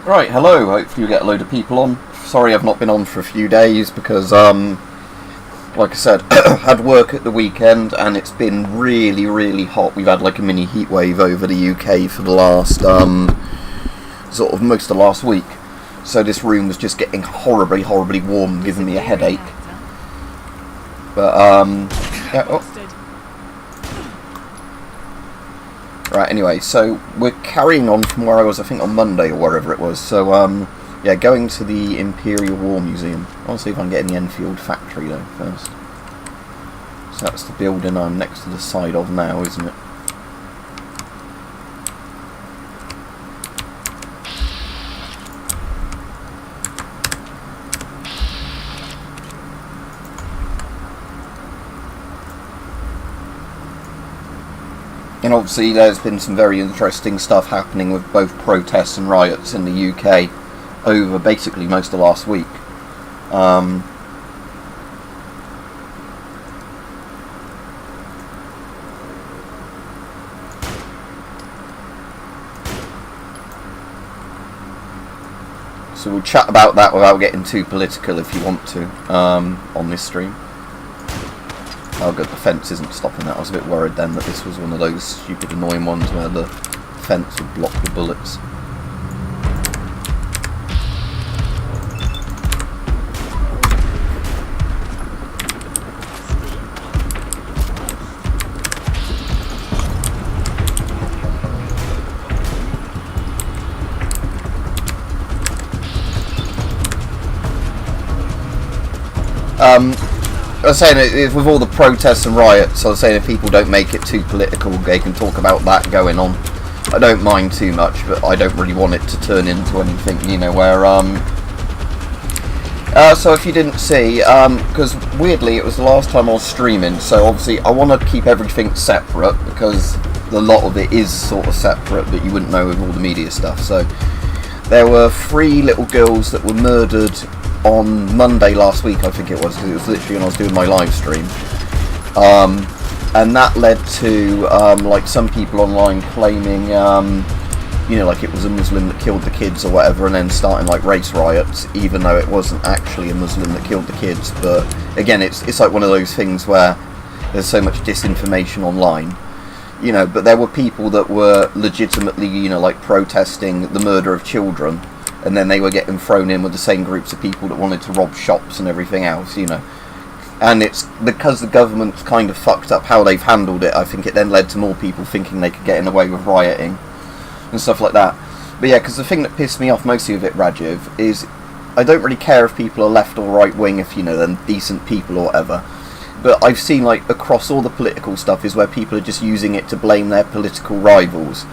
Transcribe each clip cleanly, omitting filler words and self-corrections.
Right, hello, hopefully you get a load of people on. Sorry I've not been on for a few days because, like I said, had work at the weekend and it's been really, really hot. We've had like a mini heat wave over the UK for the last, sort of most of last week. So this room was just getting horribly, horribly warm, giving me a headache. But, yeah, oh. Right, anyway, so we're carrying on from where I was, I think, on Monday or wherever it was. So, yeah, going to the Imperial War Museum. I want to see if I can get in the Enfield factory, though, first. So that's the building I'm next to the side of now, isn't it? And obviously there's been some very interesting stuff happening with both protests and riots in the UK over basically most of last week. So we'll chat about that without getting too political if you want to, on this stream. Oh good, the fence isn't stopping that. I was a bit worried then that this was one of those stupid annoying ones where the fence would block the bullets. I was saying, with all the protests and riots, I was saying if people don't make it too political, they can talk about that going on. I don't mind too much, but I don't really want it to turn into anything, you know, where, so if you didn't see, because weirdly it was the last time I was streaming, so obviously I want to keep everything separate, because a lot of it is sort of separate, but you wouldn't know with all the media stuff. So there were 3 little girls that were murdered on Monday last week, I think it was, because it was literally when I was doing my live stream, and that led to like some people online claiming, you know, like it was a Muslim that killed the kids or whatever, and then starting like race riots, even though it wasn't actually a Muslim that killed the kids. But again, it's like one of those things where there's so much disinformation online, you know. But there were people that were legitimately, you know, like protesting the murder of children, and then they were getting thrown in with the same groups of people that wanted to rob shops and everything else, you know. And it's because the government's kind of fucked up how they've handled it. I think it then led to more people thinking they could get away with rioting and stuff like that. But yeah, because the thing that pissed me off mostly with it, Rajiv, is I don't really care if people are left or right wing, if, you know, they're decent people or whatever. But I've seen, like, across all the political stuff is where people are just using it to blame their political rivals.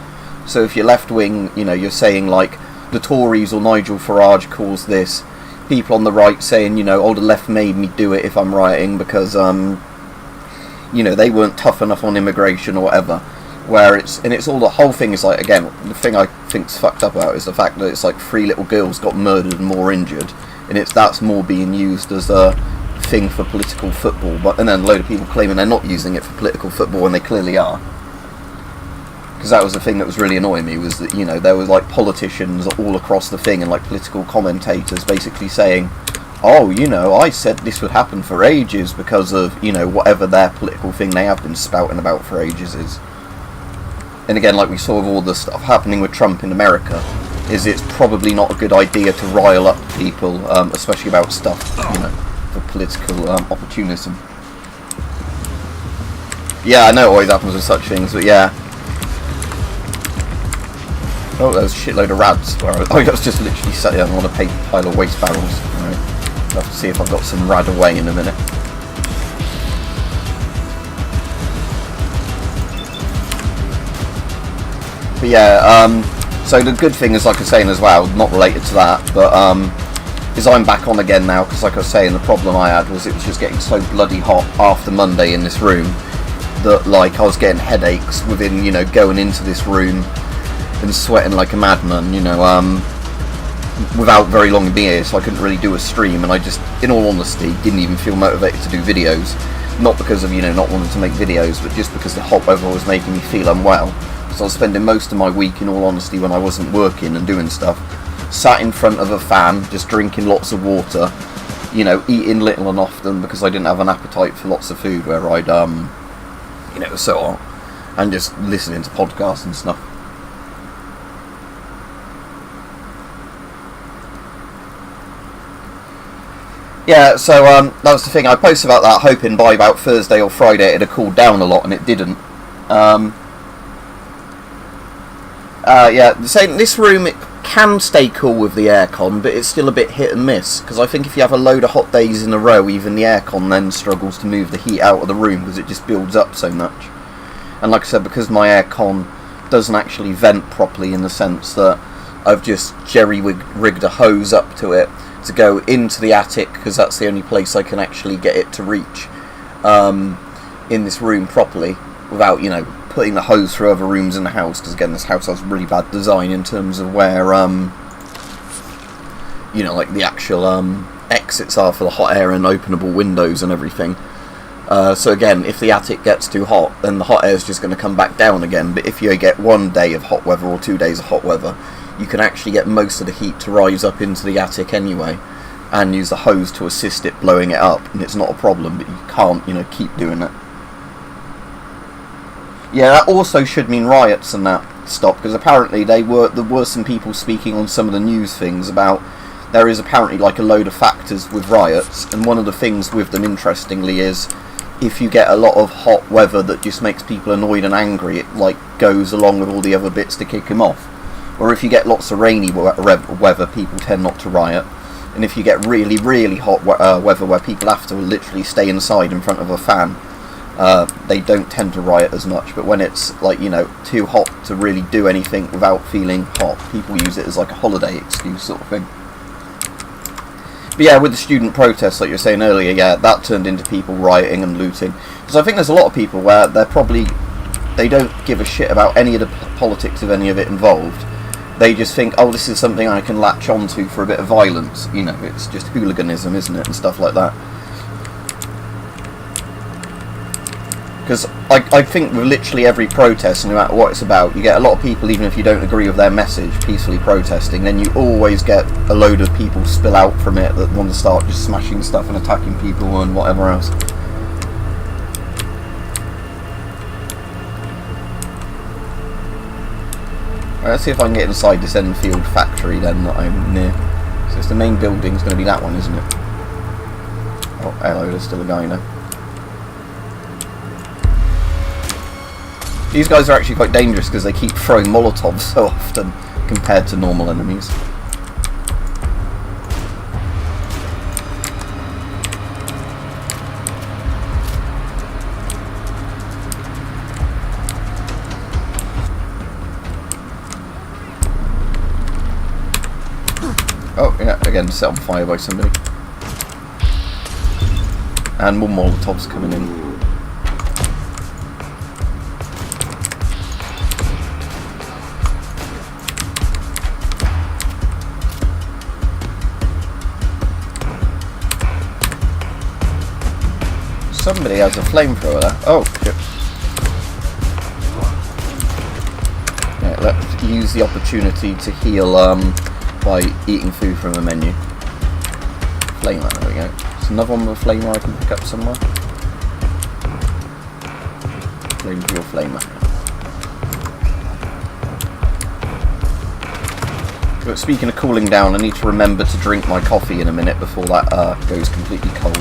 So if you're left wing, you know, you're saying, like, the Tories or Nigel Farage caused this. People on the right saying, you know, oh, the left made me do it if I'm rioting because, you know, they weren't tough enough on immigration or whatever. Where it's all, the whole thing is like, again, the thing I think's fucked up about is the fact that it's like 3 little girls got murdered and more injured, and that's more being used as a thing for political football. But and then a load of people claiming they're not using it for political football when they clearly are. Because that was the thing that was really annoying me, was that, you know, there were like politicians all across the thing and like political commentators basically saying, oh, you know, I said this would happen for ages because of, you know, whatever their political thing they have been spouting about for ages is. And again, like we saw with all the stuff happening with Trump in America, is it's probably not a good idea to rile up people, especially about stuff, you know, for political opportunism. Yeah, I know it always happens with such things, but yeah. Oh, there's a shitload of rads. Where I was just literally sat down on a pile of waste barrels. Right. I'll have to see if I've got some rad away in a minute. But yeah, so the good thing is, like I was saying as well, not related to that, but is I'm back on again now, because like I was saying, the problem I had was it was just getting so bloody hot after Monday in this room that, like, I was getting headaches within, you know, going into this room and sweating like a madman, you know, without very long being here, so I couldn't really do a stream, and I just, in all honesty, didn't even feel motivated to do videos. Not because of, you know, not wanting to make videos, but just because the hot weather was making me feel unwell. So I was spending most of my week, in all honesty, when I wasn't working and doing stuff, sat in front of a fan, just drinking lots of water, you know, eating little and often because I didn't have an appetite for lots of food where I'd, you know, it was so hot, and just listening to podcasts and stuff. Yeah, so that was the thing. I posted about that, hoping by about Thursday or Friday it'd have cooled down a lot, and it didn't. Yeah, saying this room, it can stay cool with the aircon, but it's still a bit hit and miss, because I think if you have a load of hot days in a row, even the aircon then struggles to move the heat out of the room because it just builds up so much. And like I said, because my aircon doesn't actually vent properly, in the sense that I've just jerry-rigged a hose up to it to go into the attic, because that's the only place I can actually get it to reach in this room properly, without, you know, putting the hose through other rooms in the house, because again, this house has really bad design in terms of where, you know, like the actual exits are for the hot air and openable windows and everything. So again, if the attic gets too hot, then the hot air is just going to come back down again. But if you get 1 day of hot weather or 2 days of hot weather, you can actually get most of the heat to rise up into the attic anyway, and use the hose to assist it blowing it up, and it's not a problem, but you can't, you know, keep doing it. Yeah, that also should mean riots and that stop, because apparently there were some people speaking on some of the news things about there is apparently like a load of factors with riots, and one of the things with them, interestingly, is if you get a lot of hot weather that just makes people annoyed and angry, it like goes along with all the other bits to kick them off. Or if you get lots of rainy weather, people tend not to riot. And if you get really, really hot weather where people have to literally stay inside in front of a fan, they don't tend to riot as much. But when it's, like, you know, too hot to really do anything without feeling hot, people use it as like a holiday excuse sort of thing. But yeah, with the student protests, like you were saying earlier, yeah, that turned into people rioting and looting. Because I think there's a lot of people where they don't give a shit about any of the politics of any of it involved. They just think, oh, this is something I can latch onto for a bit of violence. You know, it's just hooliganism, isn't it, and stuff like that. Because I think with literally every protest, no matter what it's about, you get a lot of people, even if you don't agree with their message, peacefully protesting, then you always get a load of people spill out from it that want to start just smashing stuff and attacking people and whatever else. Let's see if I can get inside this Enfield factory then that I'm near. So it's the main building's going to be that one, isn't it? Oh, hello, there's still a guy there. These guys are actually quite dangerous because they keep throwing Molotovs so often compared to normal enemies. Oh, yeah, again, set on fire by somebody. And more Molotovs coming in. Somebody has a flamethrower there. Oh, shit. Yeah, let's use the opportunity to heal, by eating food from the menu. Flamer, there we go. There's another one with a flamer I can pick up somewhere. Flame for your flamer. But speaking of cooling down, I need to remember to drink my coffee in a minute before that goes completely cold.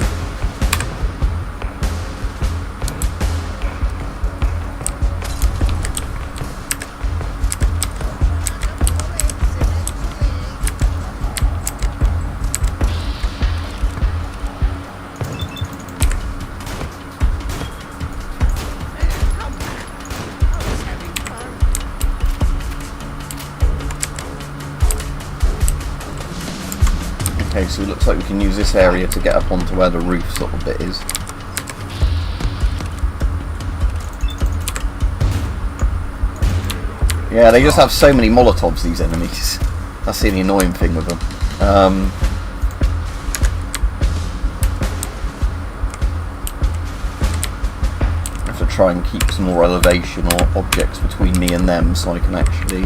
Okay, so it looks like we can use this area to get up onto where the roof sort of bit is. Yeah, they just have so many Molotovs, these enemies. That's the annoying thing with them. I have to try and keep some more elevation or objects between me and them so I can actually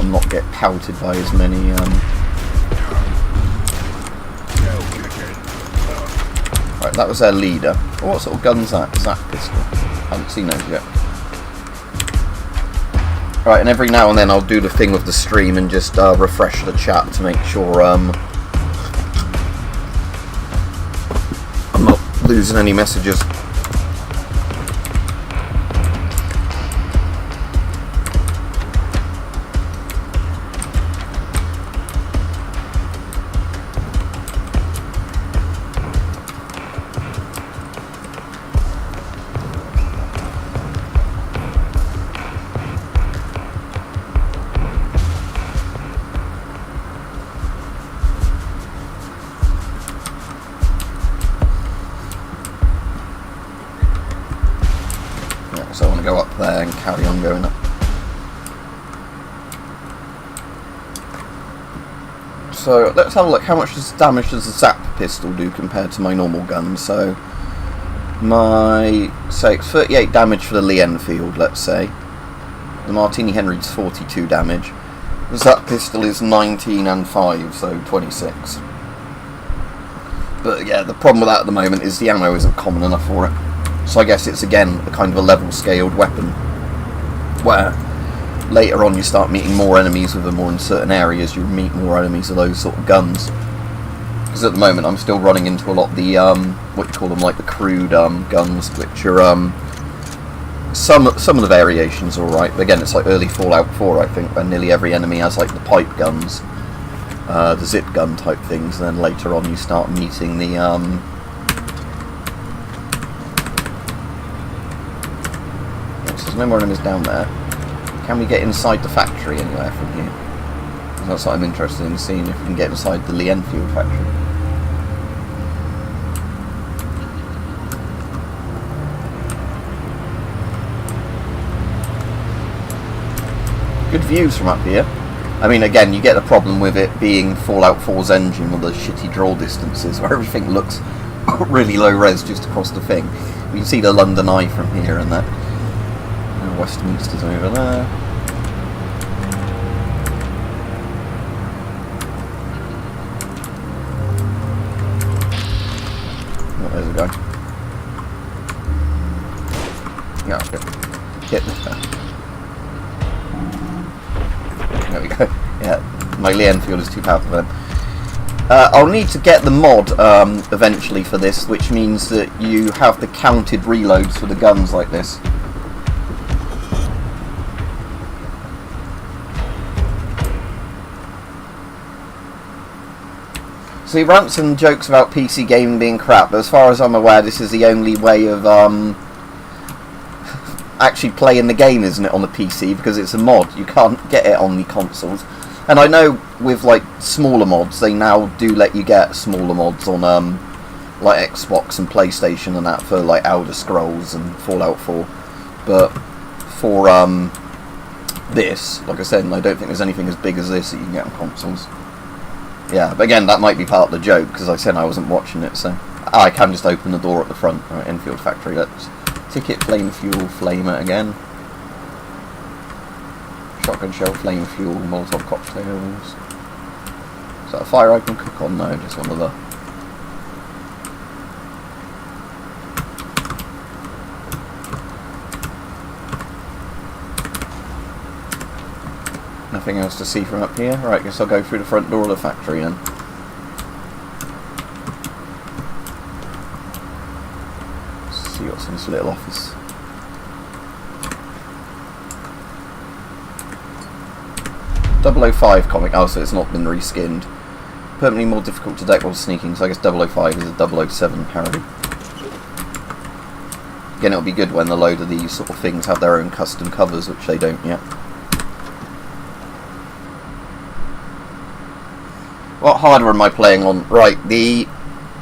and not get pelted by as many. Right, that was their leader. What sort of gun's that? Is that pistol? I haven't seen those yet. Right, and every now and then I'll do the thing with the stream and just refresh the chat to make sure I'm not losing any messages. So I want to go up there and carry on going up. So let's have a look. How much damage does the Zap pistol do compared to my normal gun? So it's 38 damage for the Lee Enfield, let's say. The Martini Henry's 42 damage. The Zap pistol is 19 and 5, so 26. But yeah, the problem with that at the moment is the ammo isn't common enough for it. So I guess it's again a kind of a level scaled weapon, where later on you start meeting more enemies with them, or in certain areas you meet more enemies of those sort of guns. Because at the moment I'm still running into a lot of the, what you call them, like the crude guns, which are, some of the variations are alright, but again it's like early Fallout 4 I think, where nearly every enemy has like the pipe guns, the zip gun type things, and then later on you start meeting the, there's no more enemies down there. Can we get inside the factory anywhere from here? That's what I'm interested in, seeing if we can get inside the Lee Enfield factory. Good views from up here. I mean, again, you get the problem with it being Fallout 4's engine with the shitty draw distances, where everything looks really low res just across the thing. You can see the London Eye from here and that. Westminster's over there. Oh, there's a guy. Yeah, okay. Get this guy. There we go. Yeah, my Lee Enfield is too powerful for them. I'll need to get the mod eventually for this, which means that you have the counted reloads for the guns like this. See, rants and jokes about PC gaming being crap, but as far as I'm aware, this is the only way of actually playing the game, isn't it, on the PC, because it's a mod. You can't get it on the consoles. And I know with like smaller mods, they now do let you get smaller mods on like Xbox and PlayStation and that for like Elder Scrolls and Fallout 4. But for this, like I said, I don't think there's anything as big as this that you can get on consoles. Yeah, but again, that might be part of the joke, because I said I wasn't watching it, so... I can just open the door at the front. Alright, Enfield factory, let's... Ticket, flame fuel, flamer again. Shotgun shell, flame fuel, Molotov cocktails. Is that a fire I can cook on? No, just one of the... Nothing else to see from up here. Right, guess I'll go through the front door of the factory then. See what's in this little office. .005 comic. Oh, so it's not been reskinned. Permanently more difficult to detect while sneaking, so I guess .005 is a .007 parody. Again, it'll be good when a load of these sort of things have their own custom covers, which they don't yet. What hardware am I playing on? Right, the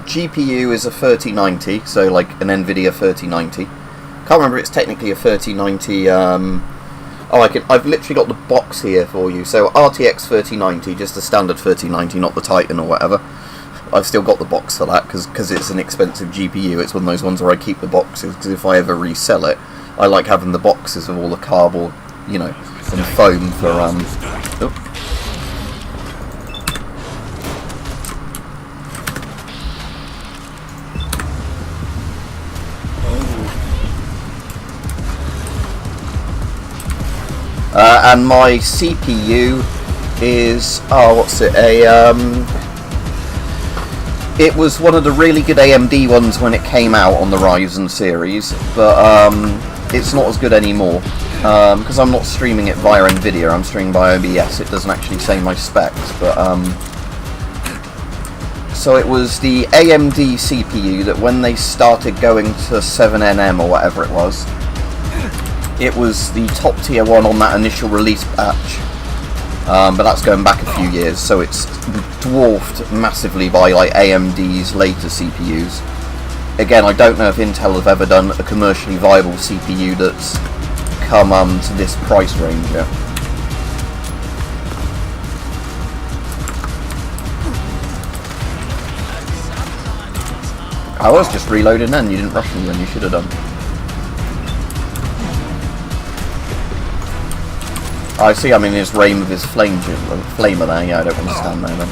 GPU is a 3090, so like an Nvidia 3090. Can't remember if it's technically a 3090. I've literally got the box here for you. So RTX 3090, just the standard 3090, not the Titan or whatever. I've still got the box for that because it's an expensive GPU. It's one of those ones where I keep the boxes because if I ever resell it, I like having the boxes of all the cardboard, you know, and foam for oh. And my CPU is, what's it, it was one of the really good AMD ones when it came out on the Ryzen series, but it's not as good anymore, because I'm not streaming it via NVIDIA, I'm streaming by OBS. It doesn't actually say my specs, but so it was the AMD CPU that when they started going to 7nm or whatever it was the top tier one on that initial release batch, but that's going back a few years, so it's dwarfed massively by like AMD's later CPUs. Again, I don't know if Intel have ever done a commercially viable CPU that's come to this price range yet. I was just reloading then, you didn't rush me when you should have done. I see I'm in his reign with his flamer there, yeah, I don't want to stand there then.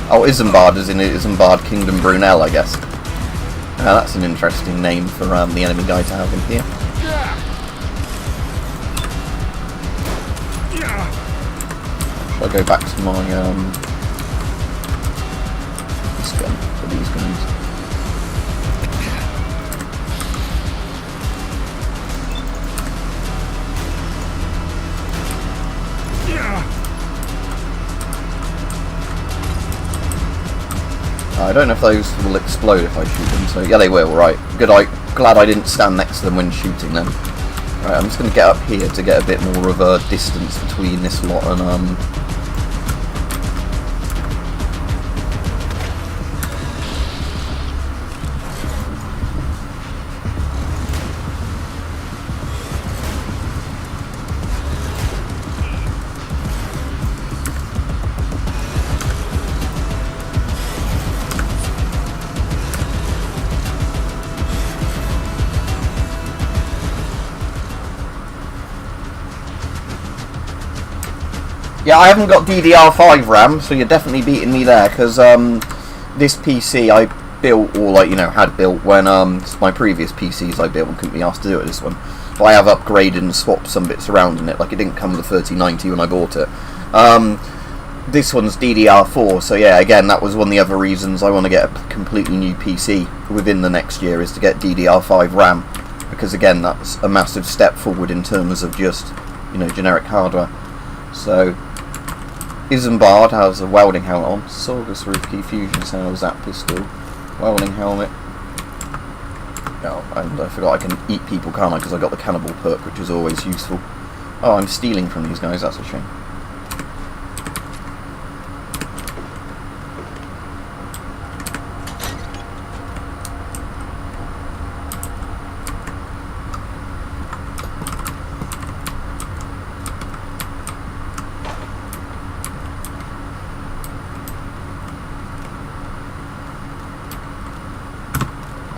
Oh, Isambard is in Isambard Kingdom Brunel, I guess. That's an interesting name for the enemy guy to have in here. Shall I go back to my this gun for these guns? I don't know if those will explode if I shoot them, so yeah, they will, right. Good, glad I didn't stand next to them when shooting them. Right, I'm just going to get up here to get a bit more of a distance between this lot and yeah, I haven't got DDR5 RAM, so you're definitely beating me there, because this PC I built, or like, you know, had built when my previous PCs I built and couldn't be asked to do it this one. But I have upgraded and swapped some bits around in it, like it didn't come with a 3090 when I bought it. This one's DDR4, so yeah, again, that was one of the other reasons I want to get a completely new PC within the next year, is to get DDR5 RAM, because again, that's a massive step forward in terms of just, you know, generic hardware. So Isambard has a welding helmet on, Sorgus roof key, fusion cells, that pistol, welding helmet. Oh, and I forgot I can eat people, can't I, because I got the cannibal perk, which is always useful. Oh, I'm stealing from these guys, that's a shame.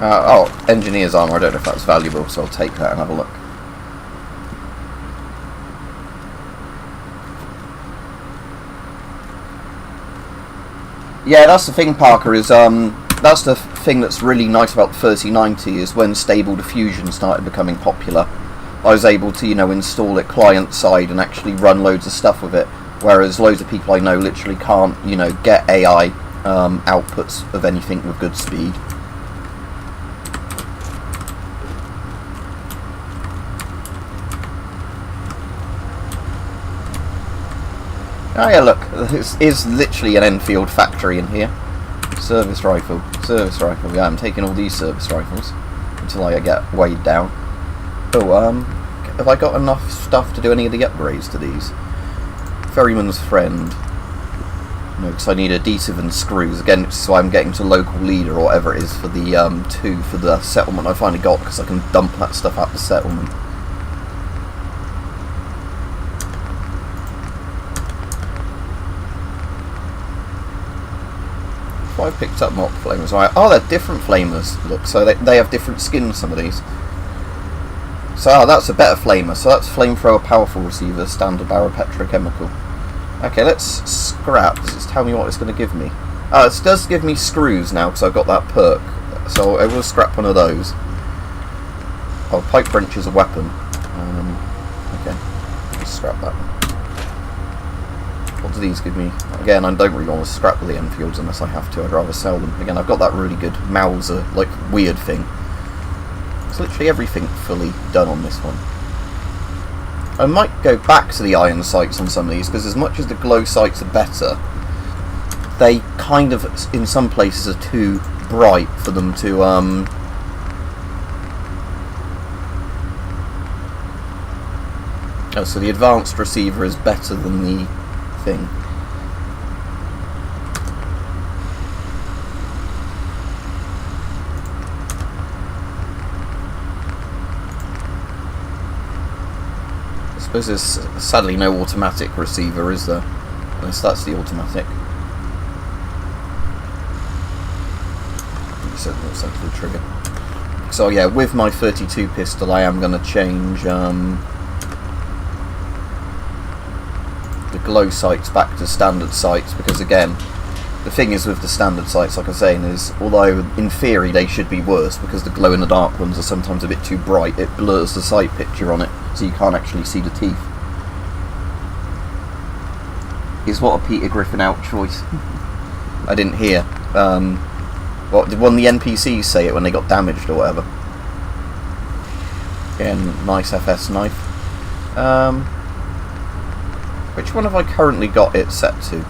Oh, engineer's armour, I don't know if that's valuable, so I'll take that and have a look. Yeah, that's the thing, Parker, is that's the thing that's really nice about the 3090, is when Stable Diffusion started becoming popular, I was able to, you know, install it client side and actually run loads of stuff with it, whereas loads of people I know literally can't, you know, get AI outputs of anything with good speed. Oh yeah, look, this is literally an Enfield factory in here. Service rifle, yeah, I'm taking all these service rifles until I get weighed down. Oh, have I got enough stuff to do any of the upgrades to these? Ferryman's Friend. No, because I need adhesive and screws. Again, so I'm getting to local leader or whatever it is for the 2 for the settlement I finally got, because I can dump that stuff out the settlement. I've picked up more flamers. Right. Oh, they're different flamers. Look, so they have different skins, some of these. So that's a better flamer. So that's flamethrower, powerful receiver, standard barrel, petrochemical. Okay, let's scrap. Does it tell me what it's going to give me? It does give me screws now because I've got that perk. So I will scrap one of those. Oh, pipe wrench is a weapon. Okay, let's scrap that one. What do these give me? Again, I don't really want to scrap the Enfields unless I have to. I'd rather sell them. Again, I've got that really good Mauser, like, weird thing. It's literally everything fully done on this one. I might go back to the iron sights on some of these, because as much as the glow sights are better, they kind of, in some places, are too bright for them to, Oh, so the advanced receiver is better than the thing. I suppose there's sadly no automatic receiver, is there? Unless that's the automatic. You said no central trigger. So yeah, with my 32 pistol I am going to change the glow sights back to standard sights, because again, the thing is with the standard sights, like I was saying, is although in theory they should be worse because the glow in the dark ones are sometimes a bit too bright, it blurs the sight picture on it so you can't actually see the teeth. Is what a Peter Griffin out choice. I didn't hear. What did one of the NPCs say it when they got damaged or whatever? Again, nice FS knife. Which one have I currently got it set to?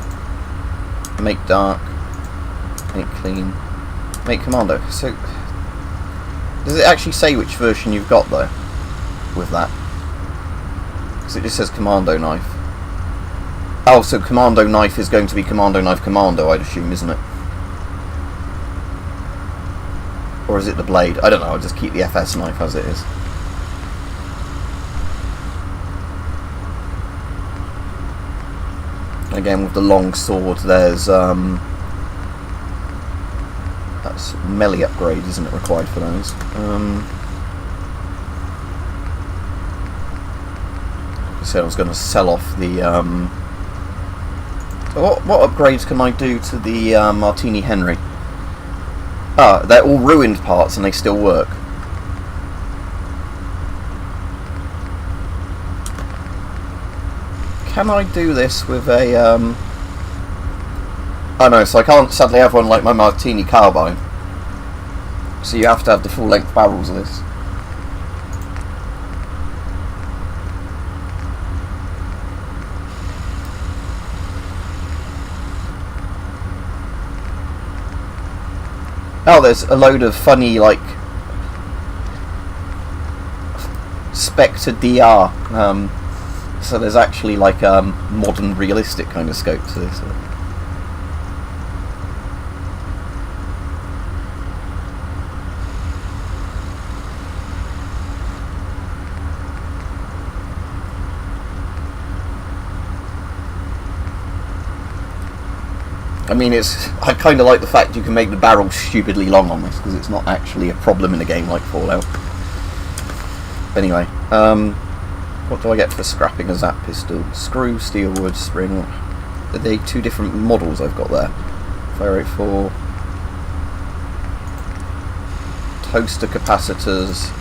Make dark, make clean, make commando. So, does it actually say which version you've got though, with that? Because it just says commando knife. Oh, so commando knife is going to be commando knife commando, I'd assume, isn't it? Or is it the blade? I don't know, I'll just keep the FS knife as it is. Again, with the long sword, there's that's melee upgrade, isn't it, required for those? So I was going to sell off the. What upgrades can I do to the Martini Henry? Ah, they're all ruined parts and they still work. Can I do this with a, oh no, so I can't sadly have one like my Martini carbine. So you have to have the full length barrels of this. Oh, there's a load of funny, like, Spectre DR, so there's actually like a modern realistic kind of scope to this. I mean, I kind of like the fact you can make the barrel stupidly long on this, because it's not actually a problem in a game like Fallout. Anyway, what do I get for scrapping a Zap pistol? Screw, steel, wood, spring. Are they two different models I've got there? Fire rate 4. Toaster capacitors.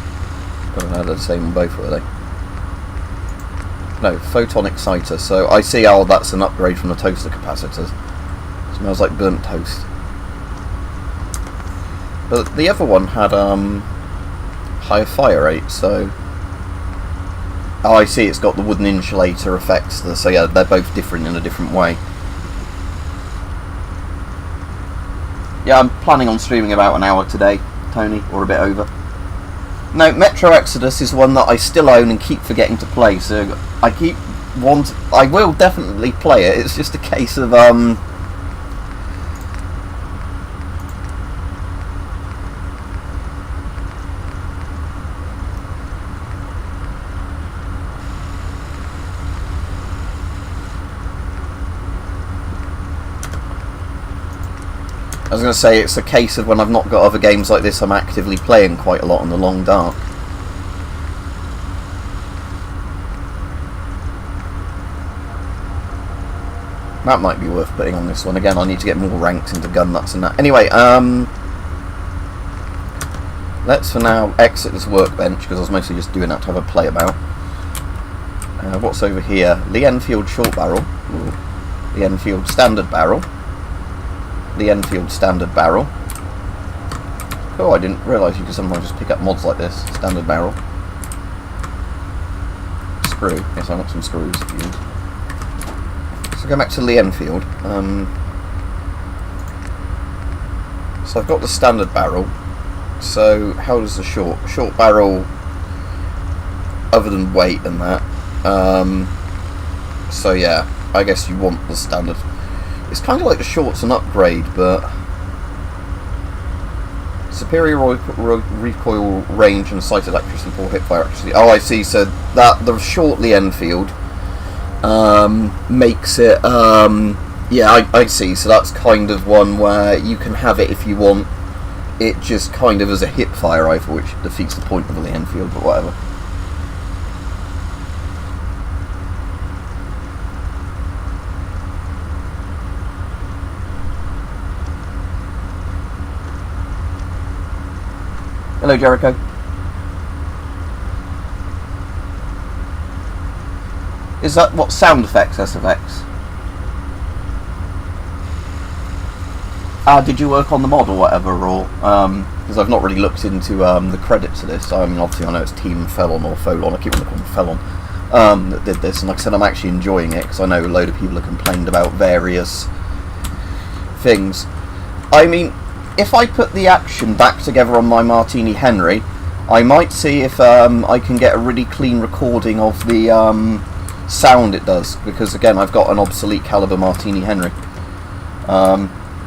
I don't know, they're the same on both, are they? No, photon exciter. So I see, oh, that's an upgrade from the toaster capacitors. Smells like burnt toast. But the other one had higher fire rate, so... Oh, I see, it's got the wooden insulator effects, so yeah, they're both different in a different way. Yeah, I'm planning on streaming about an hour today, Tony, or a bit over. No, Metro Exodus is one that I still own and keep forgetting to play, so I will definitely play it, it's just a case of, I was going to say, it's a case of when I've not got other games like this, I'm actively playing quite a lot on the Long Dark. That might be worth putting on this one. Again, I need to get more ranks into gun nuts and that. Anyway, let's for now exit this workbench, because I was mostly just doing that to have a play about. What's over here? The Enfield short barrel. Ooh. The Enfield standard barrel. The Enfield standard barrel. Oh, I didn't realise you could sometimes just pick up mods like this. Standard barrel. Screw. Yes, I got some screws to use. So go back to the Enfield. So I've got the standard barrel. So how does the short barrel, other than weight and that? So yeah, I guess you want the standard. It's kind of like the short's an upgrade, but superior recoil range and sight electricity for hipfire accuracy. Oh, I see. So that the short Lee Enfield makes it. Yeah, I see. So that's kind of one where you can have it if you want it just kind of as a hipfire rifle, which defeats the point of the Lee Enfield, but whatever. Hello, Jericho. Is that what sound effects, SFX? Did you work on the mod or whatever, or because I've not really looked into the credits of this. I mean, obviously I know it's Team Felon or Folon. I keep on calling Felon that did this, and like I said, I'm actually enjoying it because I know a load of people have complained about various things. I mean, if I put the action back together on my Martini Henry, I might see if I can get a really clean recording of the sound it does, because again, I've got an obsolete caliber Martini Henry.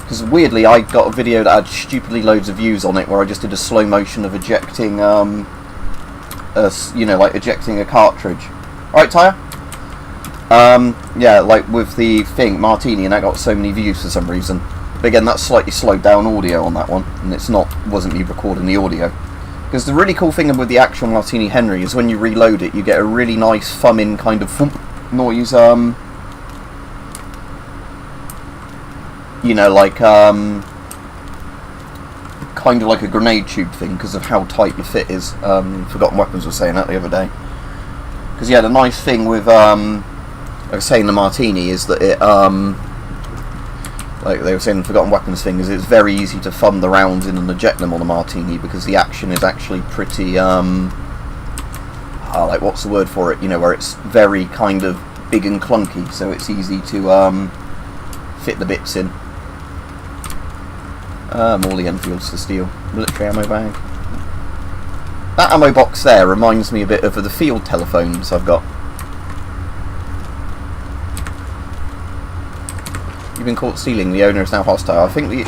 Because weirdly, I got a video that had stupidly loads of views on it, where I just did a slow motion of ejecting, you know, like ejecting a cartridge. Alright, Tyre? Yeah, like with the thing, Martini, and that got so many views for some reason. But again, that's slightly slowed down audio on that one, and wasn't me recording the audio. Because the really cool thing with the actual Martini Henry is when you reload it, you get a really nice thumb-in kind of thump noise, you know, like, kind of like a grenade tube thing, because of how tight the fit is. Forgotten Weapons was saying that the other day. Because, yeah, the nice thing with, like I was saying, the Martini is that it, like they were saying, the Forgotten Weapons thing, is it's very easy to thumb the rounds in and eject them on the Martini, because the action is actually pretty, like, what's the word for it, you know, where it's very kind of big and clunky, so it's easy to, fit the bits in. More Lee Enfields to steal. Military ammo bag. That ammo box there reminds me a bit of the field telephones I've got. You've been caught stealing. The owner is now hostile. I think the...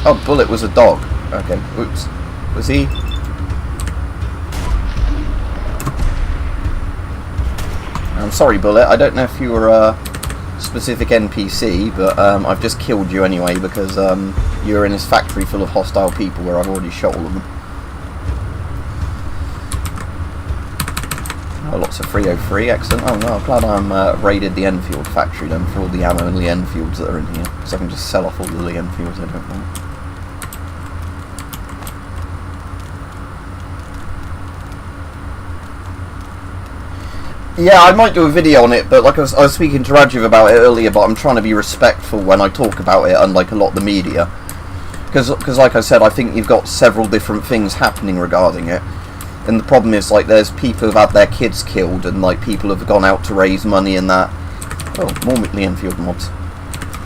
oh, Bullet was a dog. Okay, oops. Was he... I'm sorry, Bullet. I don't know if you were a specific NPC, but I've just killed you anyway, because you're in this factory full of hostile people where I've already shot all of them. Oh, lots of 303, excellent. Oh no, I'm glad I'm raided the Enfield factory then for all the ammo and Lee Enfields that are in here, so I can just sell off all the Lee Enfields I don't want. Yeah, I might do a video on it, but like I was speaking to Rajiv about it earlier, but I'm trying to be respectful when I talk about it, unlike a lot of the media. Because like I said, I think you've got several different things happening regarding it. And the problem is, like, there's people who've had their kids killed, and, like, people have gone out to raise money and that. Oh, more Lee Enfield mods.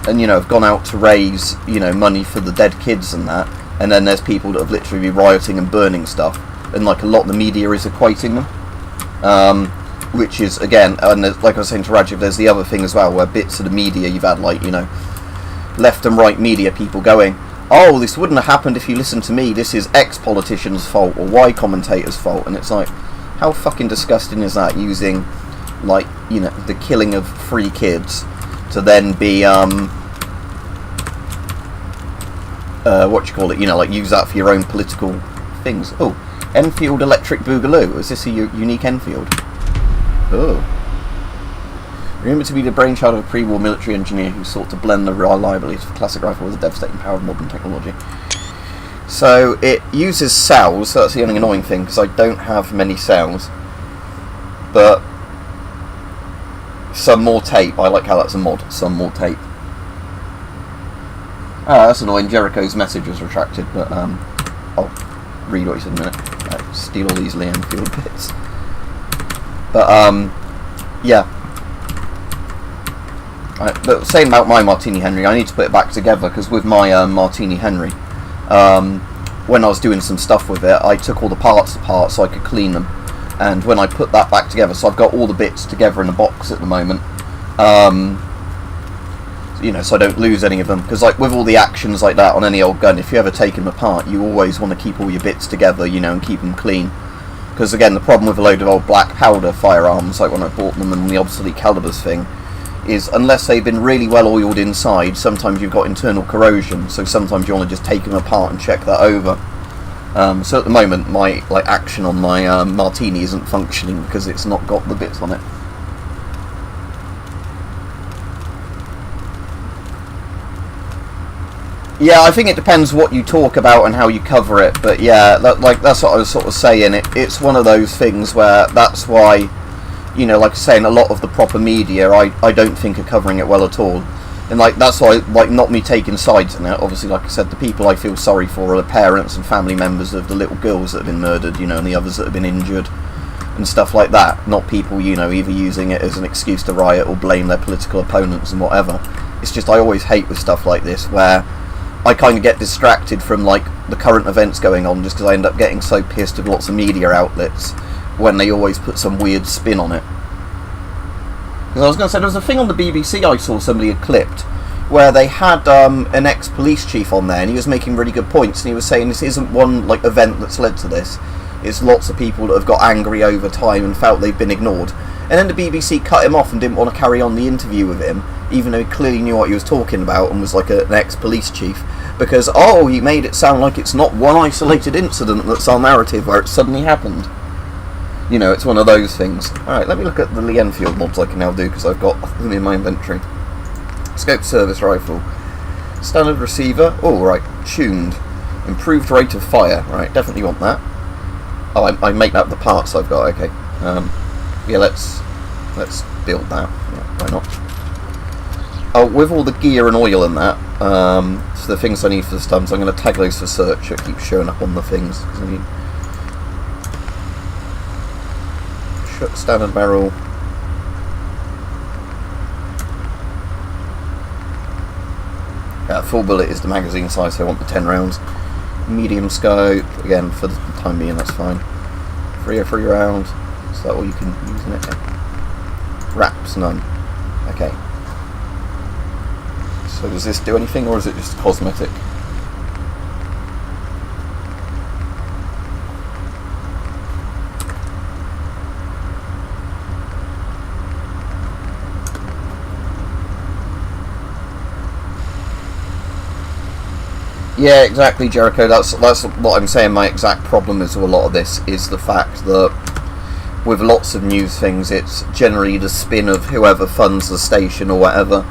And, you know, have gone out to raise, you know, money for the dead kids and that. And then there's people that have literally been rioting and burning stuff. And, like, a lot of the media is equating them. Which is, again, and like I was saying to Rajiv, there's the other thing as well, where bits of the media, you've had, like, you know, left and right media people going, oh, this wouldn't have happened if you listened to me, this is X politician's fault, or Y commentator's fault, and it's like, how fucking disgusting is that, using, like, you know, the killing of 3 kids to then be, what you call it, you know, like, use that for your own political things. Oh, Enfield Electric Boogaloo, is this a unique Enfield? Oh. Remembered to be the brainchild of a pre-war military engineer who sought to blend the reliability of a classic rifle with the devastating power of modern technology. So it uses cells, so that's the only annoying thing, because I don't have many cells. But some more tape, I like how that's a mod, some more tape. Ah, that's annoying, Jericho's message was retracted, but I'll read what he said in a minute. Right, steal all these Enfield bits. But yeah. But saying about my Martini Henry, I need to put it back together, because with my Martini Henry, when I was doing some stuff with it, I took all the parts apart so I could clean them. And when I put that back together, so I've got all the bits together in a box at the moment, you know, so I don't lose any of them. Because like with all the actions like that on any old gun, if you ever take them apart, you always want to keep all your bits together, you know, and keep them clean. Because again, the problem with a load of old black powder firearms, like when I bought them and the obsolete calibers thing, is unless they've been really well oiled inside, sometimes you've got internal corrosion, so sometimes you want to just take them apart and check that over. So at the moment my action on my Martini isn't functioning because it's not got the bits on it. Yeah, I think it depends what you talk about and how you cover it, but yeah, that's what I was sort of saying. It's one of those things where that's why, you know, like I was saying, a lot of the proper media I don't think are covering it well at all. And that's why, not me taking sides in it. Obviously, like I said, the people I feel sorry for are the parents and family members of the little girls that have been murdered, you know, and the others that have been injured and stuff like that. Not people, you know, either using it as an excuse to riot or blame their political opponents and whatever. It's just I always hate with stuff like this where I kind of get distracted from the current events going on just because I end up getting so pissed with lots of media outlets when they always put some weird spin on it. Because I was going to say, there was a thing on the BBC I saw somebody had clipped where they had an ex-police chief on there and he was making really good points, and he was saying this isn't one event that's led to this, it's lots of people that have got angry over time and felt they've been ignored. And then the BBC cut him off and didn't want to carry on the interview with him, even though he clearly knew what he was talking about and was an ex-police chief, because, oh, he made it sound like it's not one isolated incident that's our narrative where it suddenly happened. You know, it's one of those things. Alright, let me look at the Enfield mods I can now do, because I've got them in my inventory. Scope service rifle. Standard receiver. Oh, right. Tuned. Improved rate of fire. Right, definitely want that. Oh, I make that the parts I've got, okay. Yeah, let's build that. Yeah, why not? Oh, with all the gear and oil and that, so the things I need for the stunts, I'm going to tag those for search. It keeps showing up on the things. I need standard barrel. Full bullet is the magazine size, so I want the 10 rounds. Medium scope, again, for the time being, that's fine. 303 rounds, is that all you can use in it? Yeah. Wraps, none. Okay. So does this do anything, or is it just cosmetic? Yeah, exactly, Jericho. That's what I'm saying. My exact problem is with a lot of this is the fact that with lots of news things, it's generally the spin of whoever funds the station or whatever.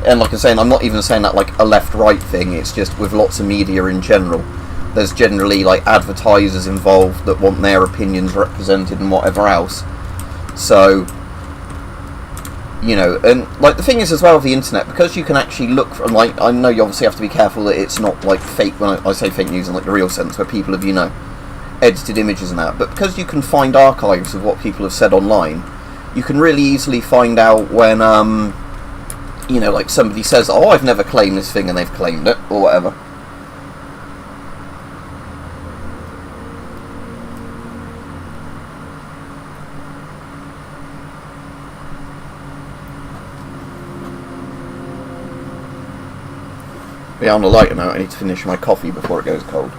And like I'm saying, I'm not even saying that a left-right thing. It's just with lots of media in general, there's generally advertisers involved that want their opinions represented and whatever else. So, you know, and the thing is as well with the internet, because you can actually look for, I know you obviously have to be careful that it's not fake, when I say fake news in the real sense, where people have, you know, edited images and that, but because you can find archives of what people have said online, you can really easily find out when, you know, somebody says, oh, I've never claimed this thing, and they've claimed it, or whatever. Yeah, on a lighter note, I need to finish my coffee before it goes cold.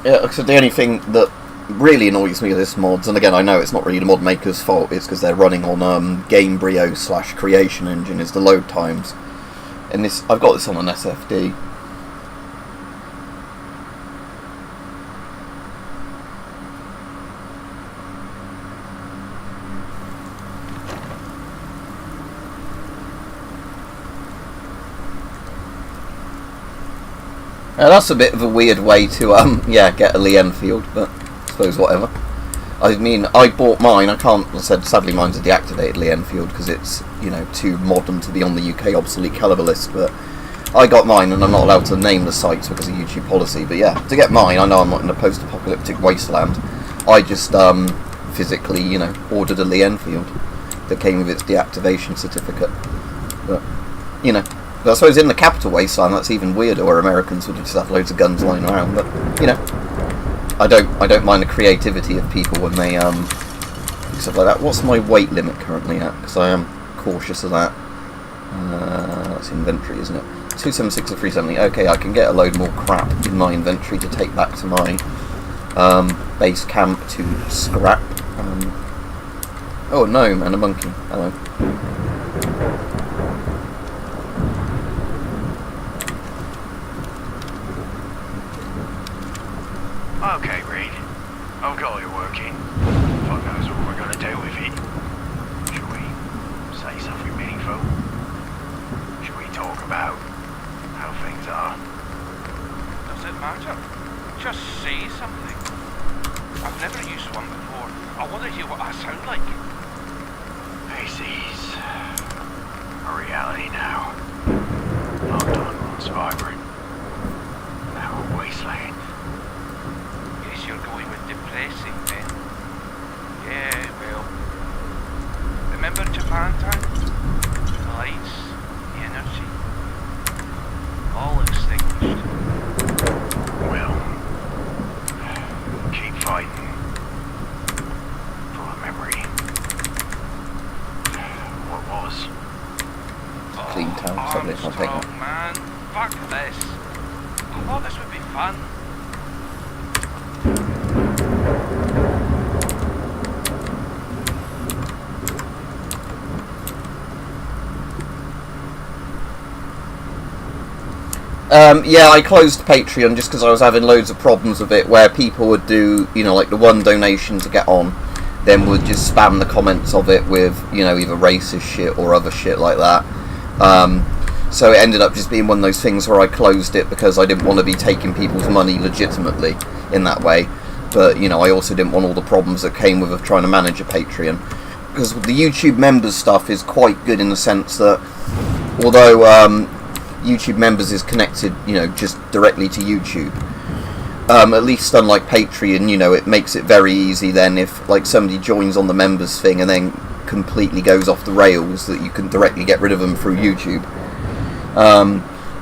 Yeah, so the only thing that really annoys me with this mods, and again I know it's not really the mod maker's fault, it's because they're running on Gamebryo / Creation Engine, is the load times. And this, I've got this on an SFD. Now that's a bit of a weird way to get a Lee Enfield, but I suppose whatever. I mean, I bought mine. I can't. I said sadly mine's a deactivated Lee Enfield because it's, you know, too modern to be on the UK obsolete caliber list. But I got mine, and I'm not allowed to name the sites because of YouTube policy. But yeah, to get mine, I know I'm not in a post-apocalyptic wasteland. I just physically, you know, ordered a Lee Enfield that came with its deactivation certificate. But you know. But I suppose in the capital wasteland that's even weirder, where Americans would just have loads of guns lying around. But you know, I don't mind the creativity of people when they do stuff like that. What's my weight limit currently at? Because I am cautious of that. That's inventory, isn't it? 276 or 370. Okay, I can get a load more crap in my inventory to take back to my base camp to scrap. Oh no, man, a monkey. Hello. Okay, Reed. I've got it working. Fuck knows what we're gonna do with it. Should we say something meaningful? Should we talk about how things are? Does it matter? Just say something. I've never used one before. I want to hear what I sound like. This is a reality now. London once vibrant. Now a wasteland. Guess you're going with depressing then. Yeah, well. Remember Japantown? The lights, the energy. All extinguished. Well, keep fighting for a memory. What was? Clean town, sadly, I'll take that. Man, fuck this. I thought this would be fun. Yeah, I closed Patreon just because I was having loads of problems with it, where people would do, you know, like the one donation to get on, then would just spam the comments of it with, you know, either racist shit or other shit like that. So it ended up just being one of those things where I closed it because I didn't want to be taking people's money legitimately in that way. But, you know, I also didn't want all the problems that came with trying to manage a Patreon. Because the YouTube members stuff is quite good in the sense that, although YouTube members is connected, you know, just directly to YouTube, at least unlike Patreon, you know, it makes it very easy then if, like, somebody joins on the members thing and then completely goes off the rails, that you can directly get rid of them through YouTube.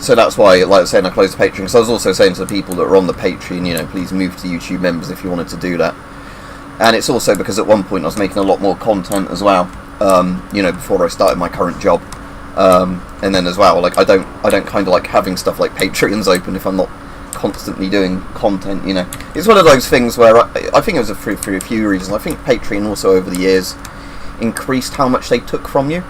So that's why, like I was saying, I closed the Patreon, because I was also saying to the people that are on the Patreon, you know, please move to YouTube members if you wanted to do that. And it's also because at one point I was making a lot more content as well, you know, before I started my current job. And then as well, like, I don't kind of like having stuff like Patreons open if I'm not constantly doing content, you know. It's one of those things where I think it was for a few reasons. I think Patreon also over the years increased how much they took from you.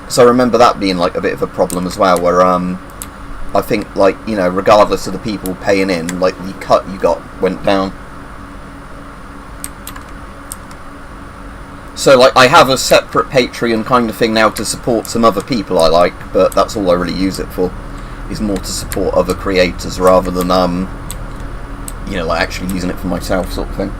So I remember that being like a bit of a problem as well, where I think, like, you know, regardless of the people paying in, like, the cut you got went down. So, like, I have a separate Patreon kind of thing now to support some other people I like, but that's all I really use it for, is more to support other creators rather than, you know, like, actually using it for myself sort of thing.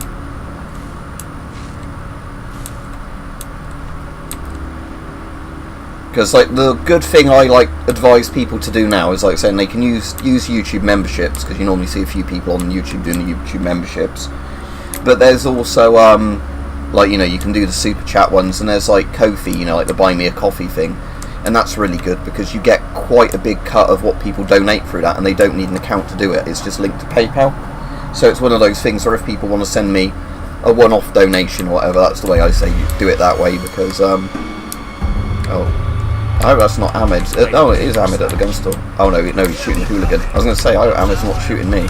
Because, like, the good thing I, like, advise people to do now is, like, saying they can use YouTube memberships, because you normally see a few people on YouTube doing the YouTube memberships. But there's also, like, you know, you can do the super chat ones, and there's, like, Ko-fi, you know, like the buy me a coffee thing. And that's really good, because you get quite a big cut of what people donate through that, and they don't need an account to do it. It's just linked to PayPal. So it's one of those things where if people want to send me a one-off donation or whatever, that's the way I say you do it that way, because, oh. I hope that's not Ahmed. Oh, it is Ahmed at the gun store. Oh no, he's shooting the hooligan. I was going to say, I hope Ahmed's not shooting me.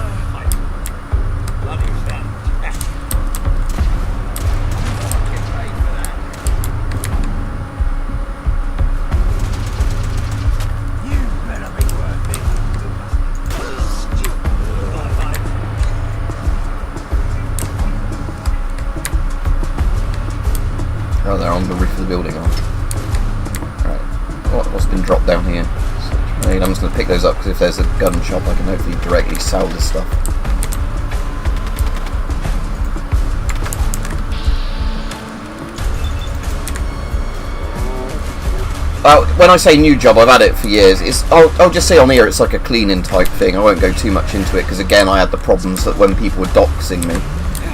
Oh, they're on the roof of the building. Right. What's been dropped down here? I'm just going to pick those up because if there's a gun shop, I can hopefully directly sell this stuff. When I say new job, I've had it for years. I'll just say on here it's like a cleaning type thing. I won't go too much into it because again I had the problems that when people were doxing me,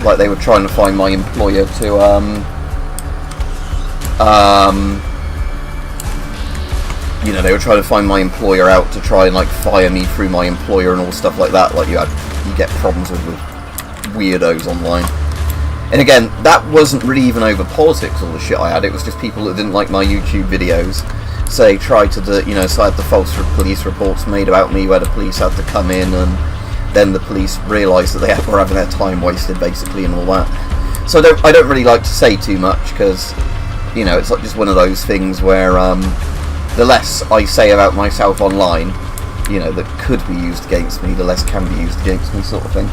like they were trying to find my employer to you know, they were trying to find my employer out to try and like fire me through my employer and all stuff like that. Like you get problems with weirdos online. And again, that wasn't really even over politics, all the shit I had. It was just people that didn't like my YouTube videos. So they tried to do, you know, so I had the false police reports made about me where the police had to come in and then the police realised that they were having their time wasted, basically, and all that. So I don't really like to say too much because, you know, it's like just one of those things where the less I say about myself online, you know, that could be used against me, the less can be used against me, sort of thing.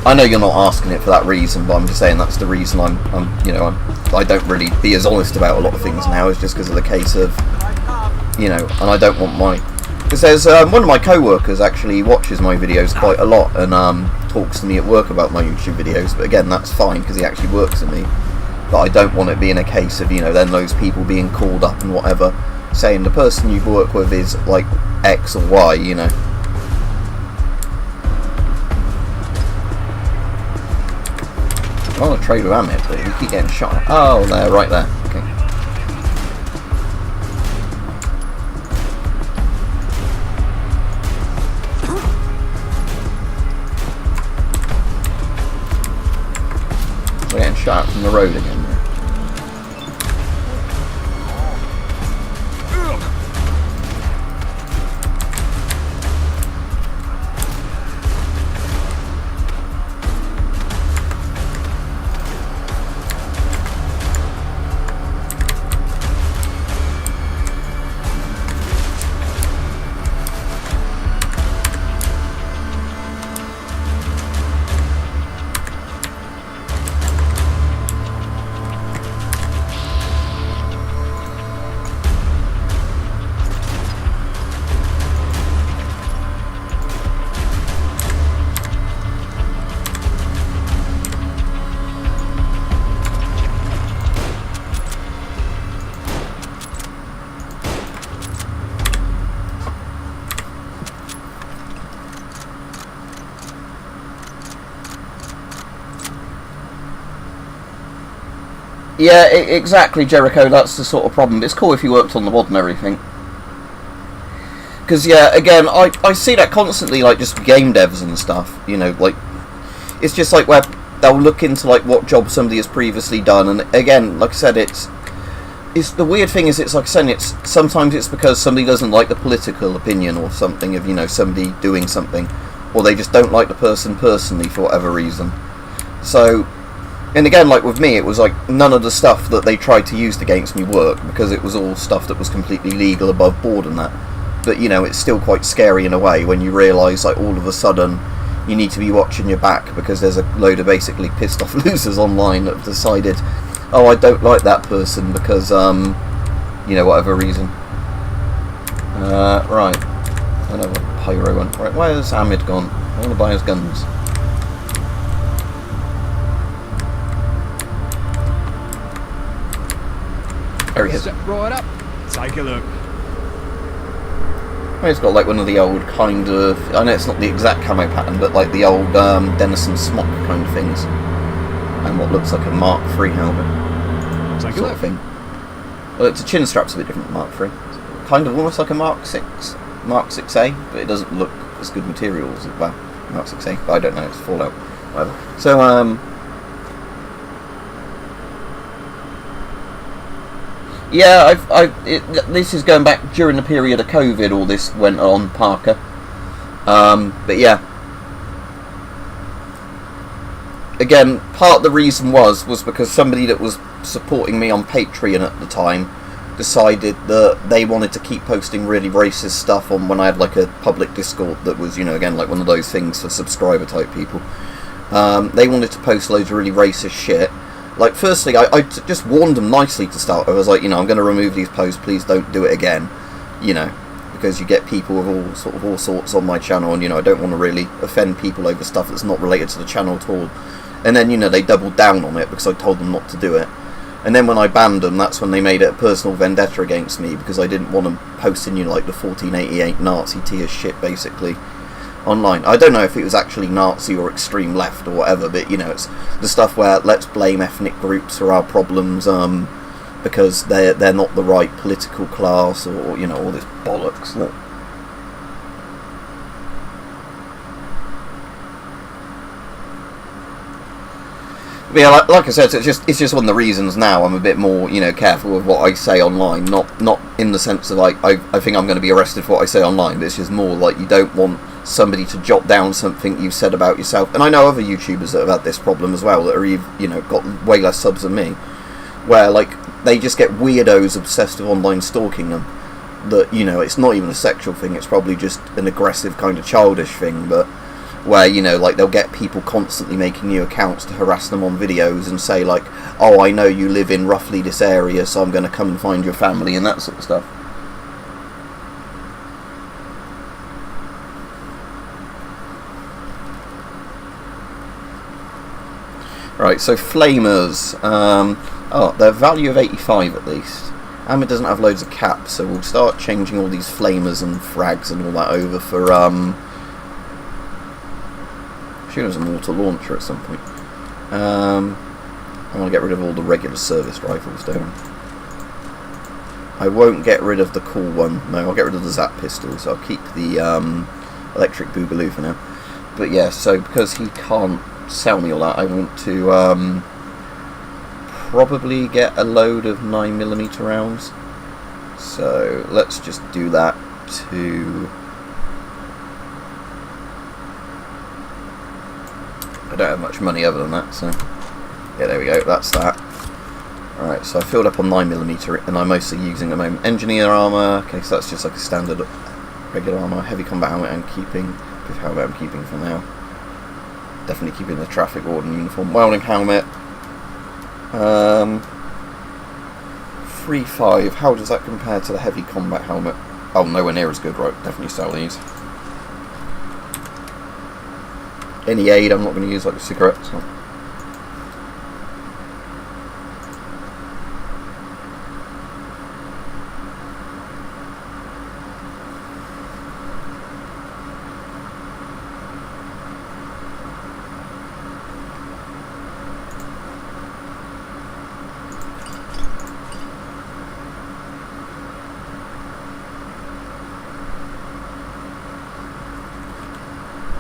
I know you're not asking it for that reason, but I'm just saying that's the reason I don't really be as honest about a lot of things now. It's just because of the case of, you know, and I don't want my... Because there's one of my co-workers actually watches my videos quite a lot and talks to me at work about my YouTube videos, but again, that's fine because he actually works with me. But I don't want it being a case of, you know, then those people being called up and whatever, saying the person you work with is like X or Y, you know. I want to trade with Amit, but we keep getting shot at. Oh, there, right there. Okay. We're getting shot at from the road again. Yeah, exactly, Jericho, that's the sort of problem. It's cool if you worked on the mod and everything. Because, yeah, again, I see that constantly, like, just game devs and stuff, you know, like, it's just like where they'll look into, like, what job somebody has previously done, and again, like I said, it's the weird thing is, it's like I said, sometimes it's because somebody doesn't like the political opinion or something of, you know, somebody doing something, or they just don't like the person personally for whatever reason. So... And again, like with me, it was like none of the stuff that they tried to use against me worked because it was all stuff that was completely legal above board and that. But, you know, it's still quite scary in a way when you realise, like, all of a sudden you need to be watching your back because there's a load of basically pissed off losers online that have decided, oh, I don't like that person because, you know, whatever reason. Right. I know what Pyro went. Right, where's Hamid gone? I want to buy his guns. There he is. Step right up. Take a look. Oh, he's got like one of the old kind of... I know it's not the exact camo pattern, but like the old Denison smock kind of things. And what looks like a Mark III helmet. Take a sort look. of thing. Well, its chin strap's a bit different from Mark III. Kind of almost like a Mark 6, Mark 6A, but it doesn't look as good material as Mark 6A. But I don't know, it's Fallout. Whatever. So, yeah, this is going back during the period of COVID, all this went on, Parker. But yeah. Again, part of the reason was because somebody that was supporting me on Patreon at the time decided that they wanted to keep posting really racist stuff on when I had like a public Discord that was, you know, again, like one of those things for subscriber type people. They wanted to post loads of really racist shit. Like, firstly, I just warned them nicely to start. I was like, you know, I'm going to remove these posts, please don't do it again, you know, because you get people with all sorts on my channel, and, you know, I don't want to really offend people over stuff that's not related to the channel at all. And then, you know, they doubled down on it because I told them not to do it. And then when I banned them, that's when they made it a personal vendetta against me, because I didn't want them posting, you know, like the 1488 Nazi tier shit, basically, online. I don't know if it was actually Nazi or extreme left or whatever, but, you know, it's the stuff where let's blame ethnic groups for our problems, because they're not the right political class, or, you know, all this bollocks. Look. But yeah, like I said, so it's just one of the reasons now I'm a bit more, you know, careful with what I say online. Not in the sense of like I think I'm going to be arrested for what I say online, but it's just more like you don't want somebody to jot down something you've said about yourself. And I know other YouTubers that have had this problem as well, that are, you know, got way less subs than me, where like they just get weirdos obsessed with online stalking them. That, you know, it's not even a sexual thing, it's probably just an aggressive kind of childish thing, but where, you know, like they'll get people constantly making new accounts to harass them on videos and say like, oh, I know you live in roughly this area, so I'm going to come and find your family, and that sort of stuff. Right, so flamers, oh, their value of 85 at least. And it doesn't have loads of caps, so we'll start changing all these flamers and frags and all that over for, there's a mortar launcher at some point. I want to get rid of all the regular service rifles, don't I? I won't get rid of the cool one. No, I'll get rid of the Zap pistols. I'll keep the electric boogaloo for now. But yeah, so because he can't sell me all that, I want to probably get a load of 9mm rounds. So let's just do that to... I don't have much money other than that, so yeah, there we go, that's that. Alright, so I filled up on 9mm, and I'm mostly using at the moment engineer armour. Okay, so that's just like a standard regular armour, heavy combat helmet I'm keeping, with helmet I'm keeping for now. Definitely keeping the traffic warden uniform. Welding helmet. 3.5, how does that compare to the heavy combat helmet? Oh, nowhere near as good, right, definitely sell these. Any aid I'm not going to use, like a cigarette. So.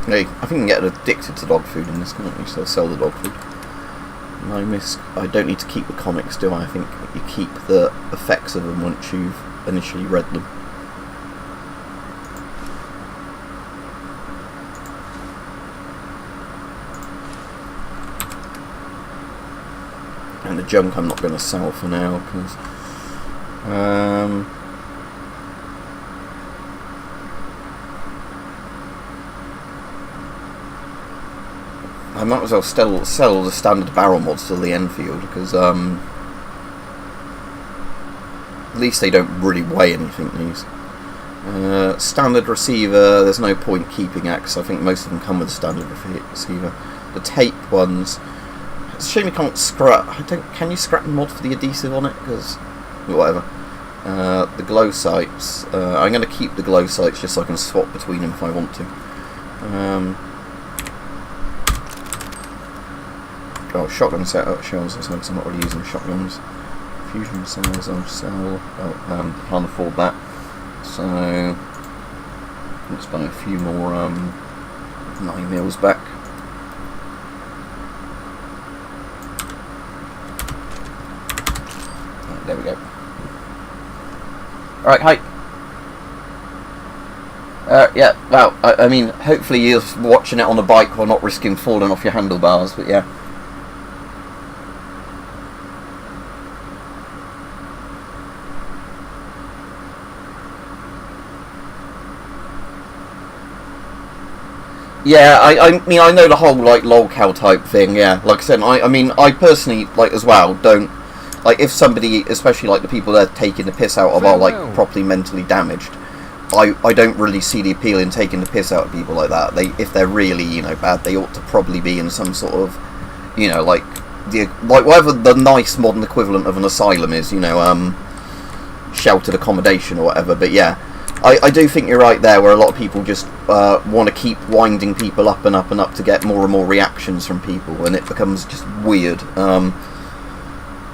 Hey, I think you can get addicted to dog food in this, can't you? So they'll sell the dog food. I don't need to keep the comics, do I? I think you keep the effects of them once you've initially read them. And the junk I'm not going to sell for now, because... I might as well sell the standard barrel mods to the Enfield, because at least they don't really weigh anything, these. Standard receiver, there's no point keeping it, because I think most of them come with a standard receiver. The tape ones, it's a shame you can't scrap. Can you scrap the mod for the adhesive on it? Because whatever. The glow sights, I'm going to keep the glow sights just so I can swap between them if I want to. Oh, shotgun setup shells, because I'm not really using shotguns. Fusion cells I'll sell. Oh, can't afford that. So let's buy a few more 9mm back. Right, there we go. Alright, hi. Yeah, well, I mean, hopefully you're watching it on a bike while not risking falling off your handlebars, but yeah. Yeah, I mean, I know the whole, like, lolcow type thing, yeah. Like I said, I mean, I personally, like, as well, don't... Like, if somebody, especially, like, the people they're taking the piss out of are, like, properly mentally damaged, I don't really see the appeal in taking the piss out of people like that. If they're really, you know, bad, they ought to probably be in some sort of, you know, like whatever the nice modern equivalent of an asylum is, you know, sheltered accommodation or whatever. But yeah, I do think you're right there, where a lot of people just want to keep winding people up and up and up to get more and more reactions from people, and it becomes just weird.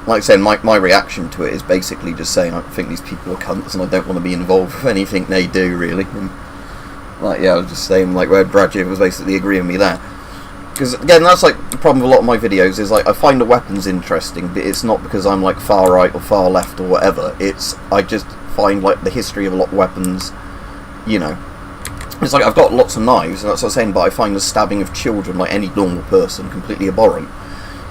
Like I said, my reaction to it is basically just saying I think these people are cunts and I don't want to be involved with anything they do, really. And, like, yeah, I was just saying, like, where Bradjiv was basically agreeing with me there. Because, again, that's, like, the problem with a lot of my videos is, like, I find the weapons interesting, but it's not because I'm, like, far right or far left or whatever. I just find, like, the history of a lot of weapons, you know. It's like, I've got lots of knives, and that's what I'm saying, but I find the stabbing of children, like any normal person, completely abhorrent.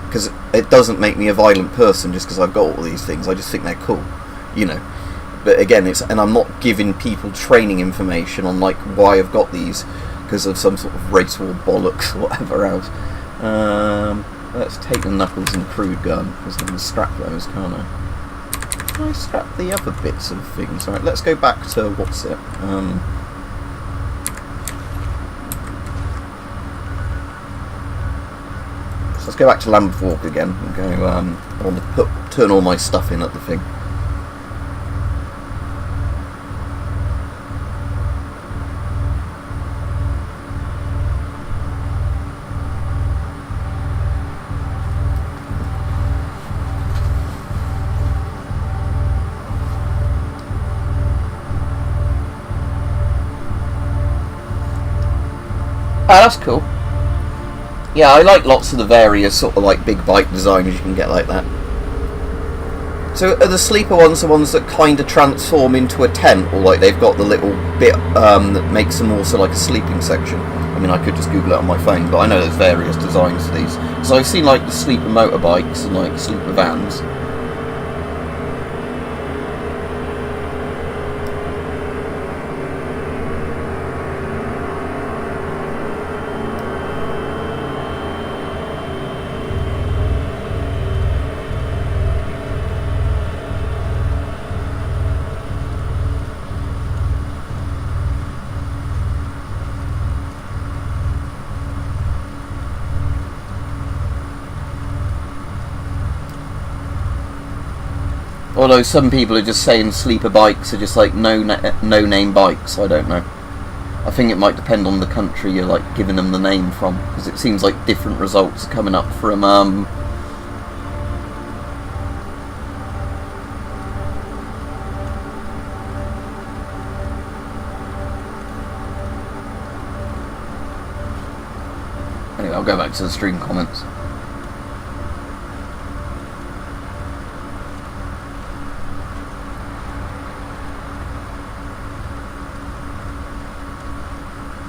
Because it doesn't make me a violent person just because I've got all these things. I just think they're cool, you know. But again, and I'm not giving people training information on, like, why I've got these because of some sort of race war bollocks or whatever else. Let's take the knuckles and crude gun because I can scrap those, can't I? Can I scrap the other bits of things? Right, let's go back to what's it? So let's go back to Lambeth Walk again and go, I want to turn all my stuff in at the thing. Ah, that's cool. Yeah, I like lots of the various sort of like big bike designs you can get like that. So are the sleeper ones the ones that kind of transform into a tent, or like they've got the little bit that makes them also like a sleeping section? I mean, I could just Google it on my phone, but I know there's various designs for these. So I've seen like the sleeper motorbikes and like sleeper vans. Although some people are just saying sleeper bikes are just like no-name bikes, I don't know. I think it might depend on the country you're like giving them the name from, because it seems like different results are coming up from Anyway, I'll go back to the stream comments.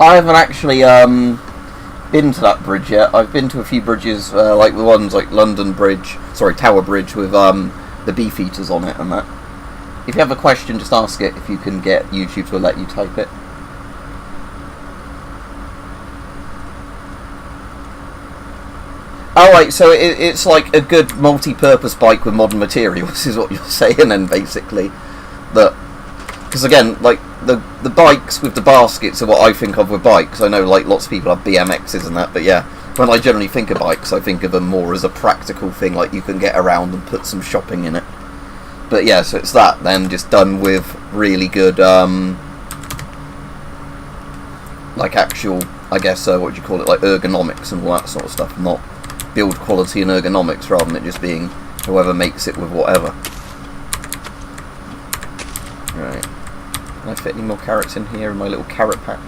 I haven't actually been to that bridge yet. I've been to a few bridges, like the ones like Tower Bridge with the Beefeaters on it and that. If you have a question, just ask it if you can get YouTube to let you type it. Alright, so it's like a good multi-purpose bike with modern materials is what you're saying then, basically. Because again, like, the bikes with the baskets are what I think of with bikes. I know, like, lots of people have BMXs and that, but yeah, when I generally think of bikes, I think of them more as a practical thing, like you can get around and put some shopping in it. But yeah, so it's that then, just done with really good, like actual, I guess, what do you call it, like ergonomics and all that sort of stuff, not build quality and ergonomics, rather than it just being whoever makes it with whatever. Right. Can I fit any more carrots in here in my little carrot patch?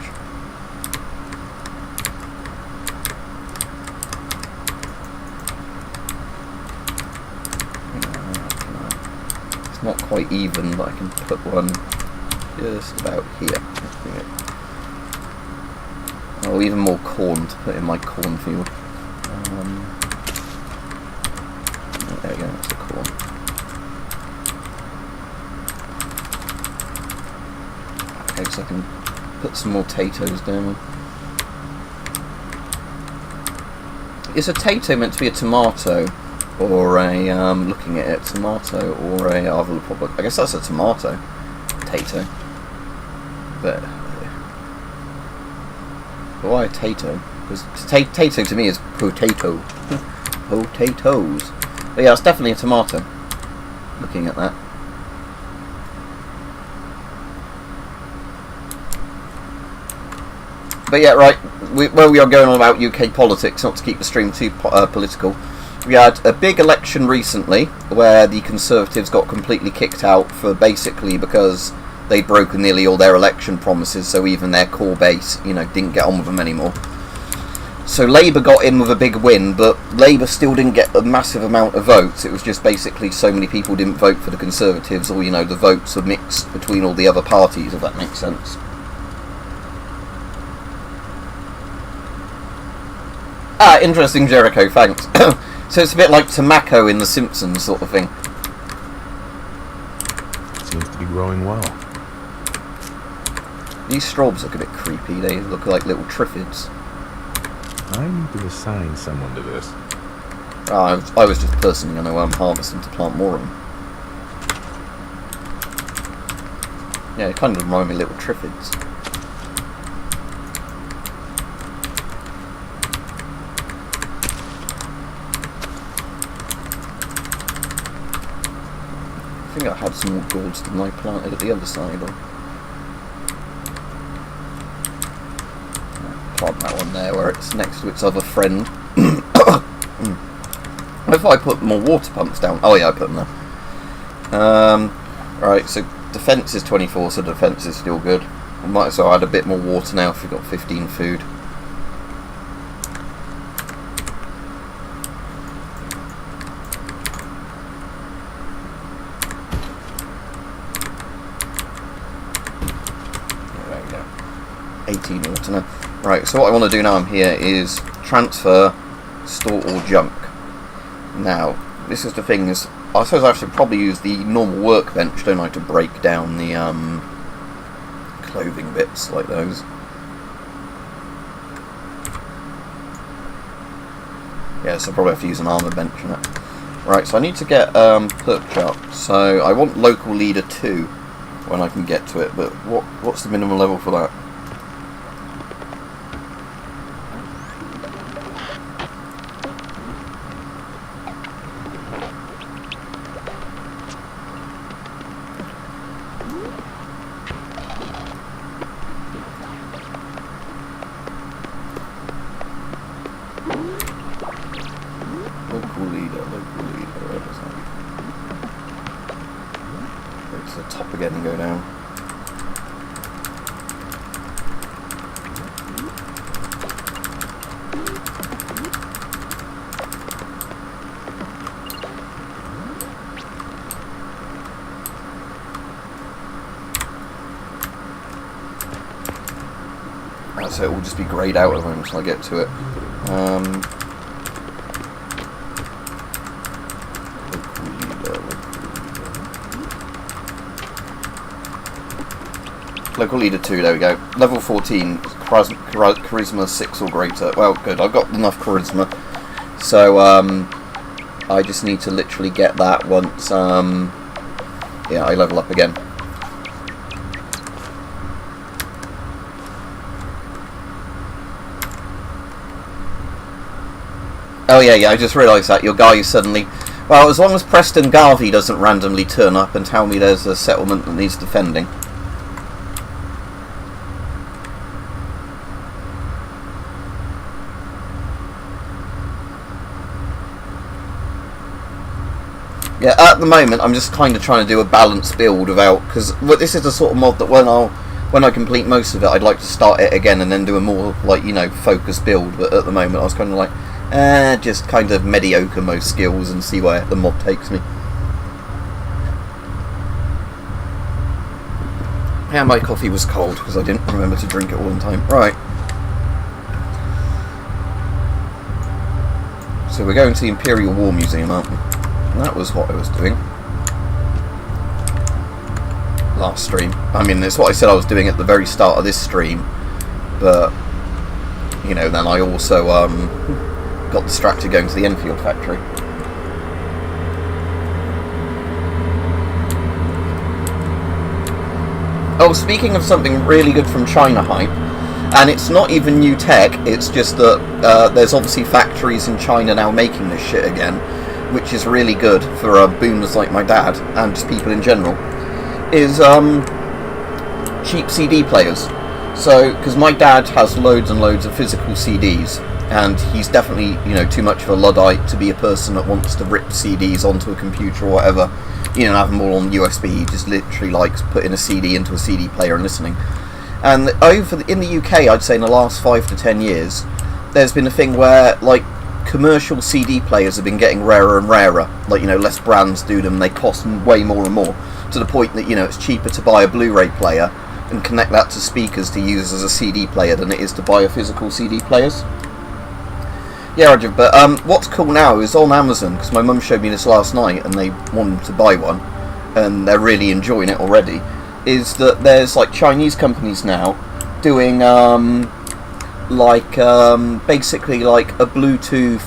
It's not quite even, but I can put one just about here. Oh, even more corn to put in my cornfield. There we go, that's the corn. Okay, so I can put some more potatoes down. is a tato meant to be a tomato? Or a, looking at it, tomato or a other republic? I guess that's a tomato. Tato. But why a tato? Because tato to me is potato. Potatoes. But yeah, it's definitely a tomato. Looking at that. But yeah, right, we are going on about UK politics, not to keep the stream too political. We had a big election recently where the Conservatives got completely kicked out for basically because they'd broken nearly all their election promises, so even their core base, you know, didn't get on with them anymore. So Labour got in with a big win, but Labour still didn't get a massive amount of votes. It was just basically so many people didn't vote for the Conservatives, or, you know, the votes were mixed between all the other parties, if that makes sense. Ah, interesting, Jericho, thanks. So it's a bit like tobacco in The Simpsons sort of thing. Seems to be growing well. These straws look a bit creepy. They look like little triffids. I need to assign someone to this. I was just personally going to harvest them to plant more of them. Yeah, it kind of remind me of little triffids. I think I had some more gourds than I planted at the other side. Or plant that one there where it's next to its other friend. If I put more water pumps down. Oh yeah, I put them there. Right, so defence is 24, so defence is still good. I might as well add a bit more water now if we've got 15 food. There we go. 18 water now. Right, so what I want to do now I'm here is transfer, store or junk. Now, this is the thing, is I suppose I should probably use the normal workbench, don't I, to break down the clothing bits like those. Yeah, so I probably have to use an armour bench on it. Right, so I need to get perch up. So I want local leader 2 when I can get to it, but what's the minimum level for that? Local leader, where is that? Go to the top again and go down. Right, so it will just be greyed out at the moment until I get to it. Local leader 2, there we go. Level 14, charisma 6 or greater. Well, good, I've got enough charisma. So, I just need to literally get that once, yeah, I level up again. Oh yeah, I just realised that. Your guy suddenly... Well, as long as Preston Garvey doesn't randomly turn up and tell me there's a settlement that needs defending. Yeah, at the moment I'm just kind of trying to do a balanced build without... Because this is the sort of mod that when I complete most of it, I'd like to start it again and then do a more, like, you know, focused build. But at the moment I was kind of like... just kind of mediocre most skills and see where the mod takes me. Yeah, my coffee was cold because I didn't remember to drink it all in time. Right. So we're going to the Imperial War Museum, aren't we? And that was what I was doing last stream. I mean, it's what I said I was doing at the very start of this stream. But, you know, then I also... got distracted going to the Enfield factory. Oh, speaking of something really good from China hype, and it's not even new tech, it's just that there's obviously factories in China now making this shit again, which is really good for boomers like my dad, and just people in general, is cheap CD players. So, because my dad has loads and loads of physical CDs, and he's definitely, you know, too much of a Luddite to be a person that wants to rip CDs onto a computer or whatever, you know, and have them all on USB. He just literally likes putting a CD into a CD player and listening. And in the UK, I'd say in the last 5 to 10 years, there's been a thing where, like, commercial CD players have been getting rarer and rarer. Like, you know, less brands do them, they cost way more and more, to the point that, you know, it's cheaper to buy a Blu-ray player and connect that to speakers to use as a CD player than it is to buy a physical CD players. Yeah, Roger, but what's cool now is on Amazon, because my mum showed me this last night and they wanted to buy one, and they're really enjoying it already, is that there's like Chinese companies now doing basically like a Bluetooth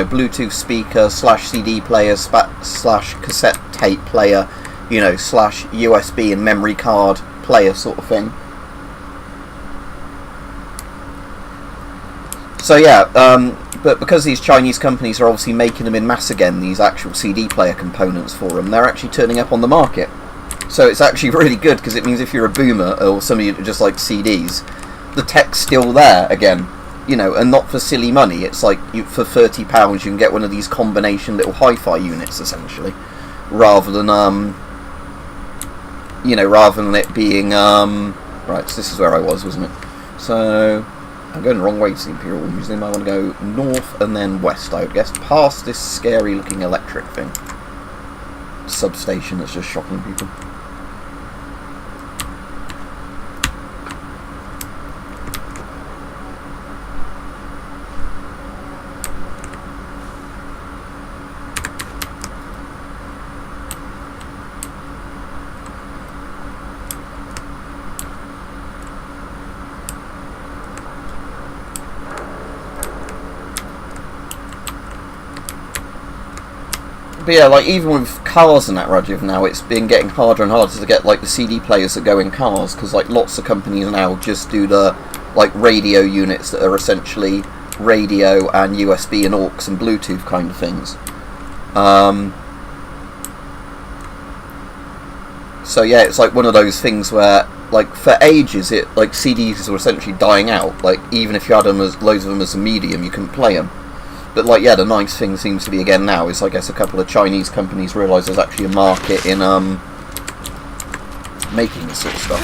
Bluetooth speaker / CD player / cassette tape player, you know, / USB and memory card player sort of thing. So yeah, but because these Chinese companies are obviously making them in mass again, these actual CD player components for them, they're actually turning up on the market. So it's actually really good, because it means if you're a boomer or somebody that just likes CDs, the tech's still there again, you know, and not for silly money. It's like for £30 you can get one of these combination little hi-fi units essentially, rather than it being right. So this is where I was, wasn't it? So I'm going the wrong way to the Imperial War Museum. I want to go north and then west, I would guess, past this scary looking electric thing. Substation that's just shocking people. But yeah, like even with cars and that, Rajiv, now it's been getting harder and harder to get like the CD players that go in cars, because like lots of companies now just do the like radio units that are essentially radio and USB and aux and Bluetooth kind of things. So yeah, it's like one of those things where like for ages it like CDs were essentially dying out. Like even if you had them as loads of them as a medium, you couldn't play them. But like yeah, the nice thing seems to be again now is I guess a couple of Chinese companies realise there's actually a market in making this sort of stuff.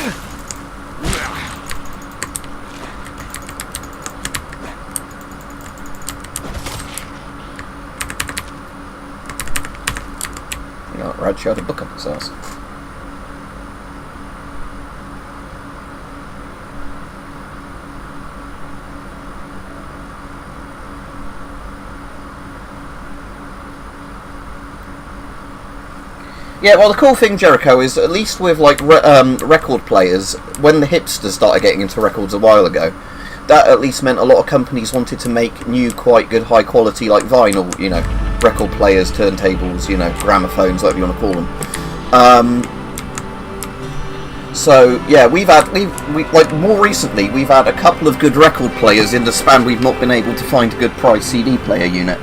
You know, Rad, she had a book up his ass. Yeah, well, the cool thing, Jericho, is at least with like record players, when the hipsters started getting into records a while ago, that at least meant a lot of companies wanted to make new, quite good, high quality, like vinyl, you know, record players, turntables, you know, gramophones, whatever you want to call them. So yeah, we like more recently we've had a couple of good record players in the span we've not been able to find a good price CD player unit.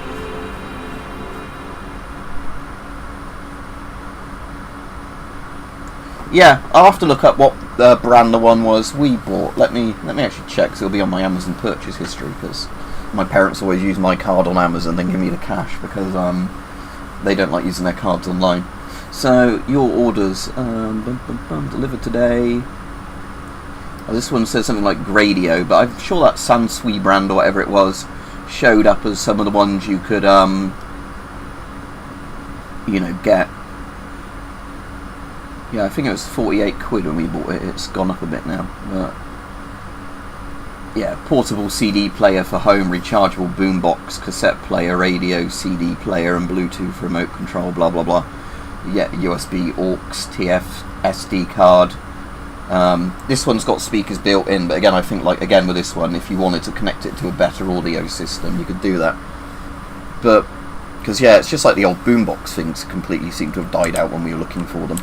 Yeah, I'll have to look up what brand the one was we bought. Let me actually check, because it'll be on my Amazon purchase history, because my parents always use my card on Amazon, then give me the cash, because they don't like using their cards online. So, your orders, delivered today. Oh, this one says something like Gradio, but I'm sure that Sansui brand, or whatever it was, showed up as some of the ones you could, you know, get. Yeah, I think it was 48 quid when we bought it. It's gone up a bit now, but yeah, portable CD player for home, rechargeable boombox, cassette player, radio, CD player, and Bluetooth remote control. Blah blah blah. Yeah, USB, aux, TF, SD card, This one's got speakers built in, but again, I think, like, again with this one, if you wanted to connect it to a better audio system, you could do that. But, because yeah, it's just like the old boombox things completely seem to have died out when we were looking for them.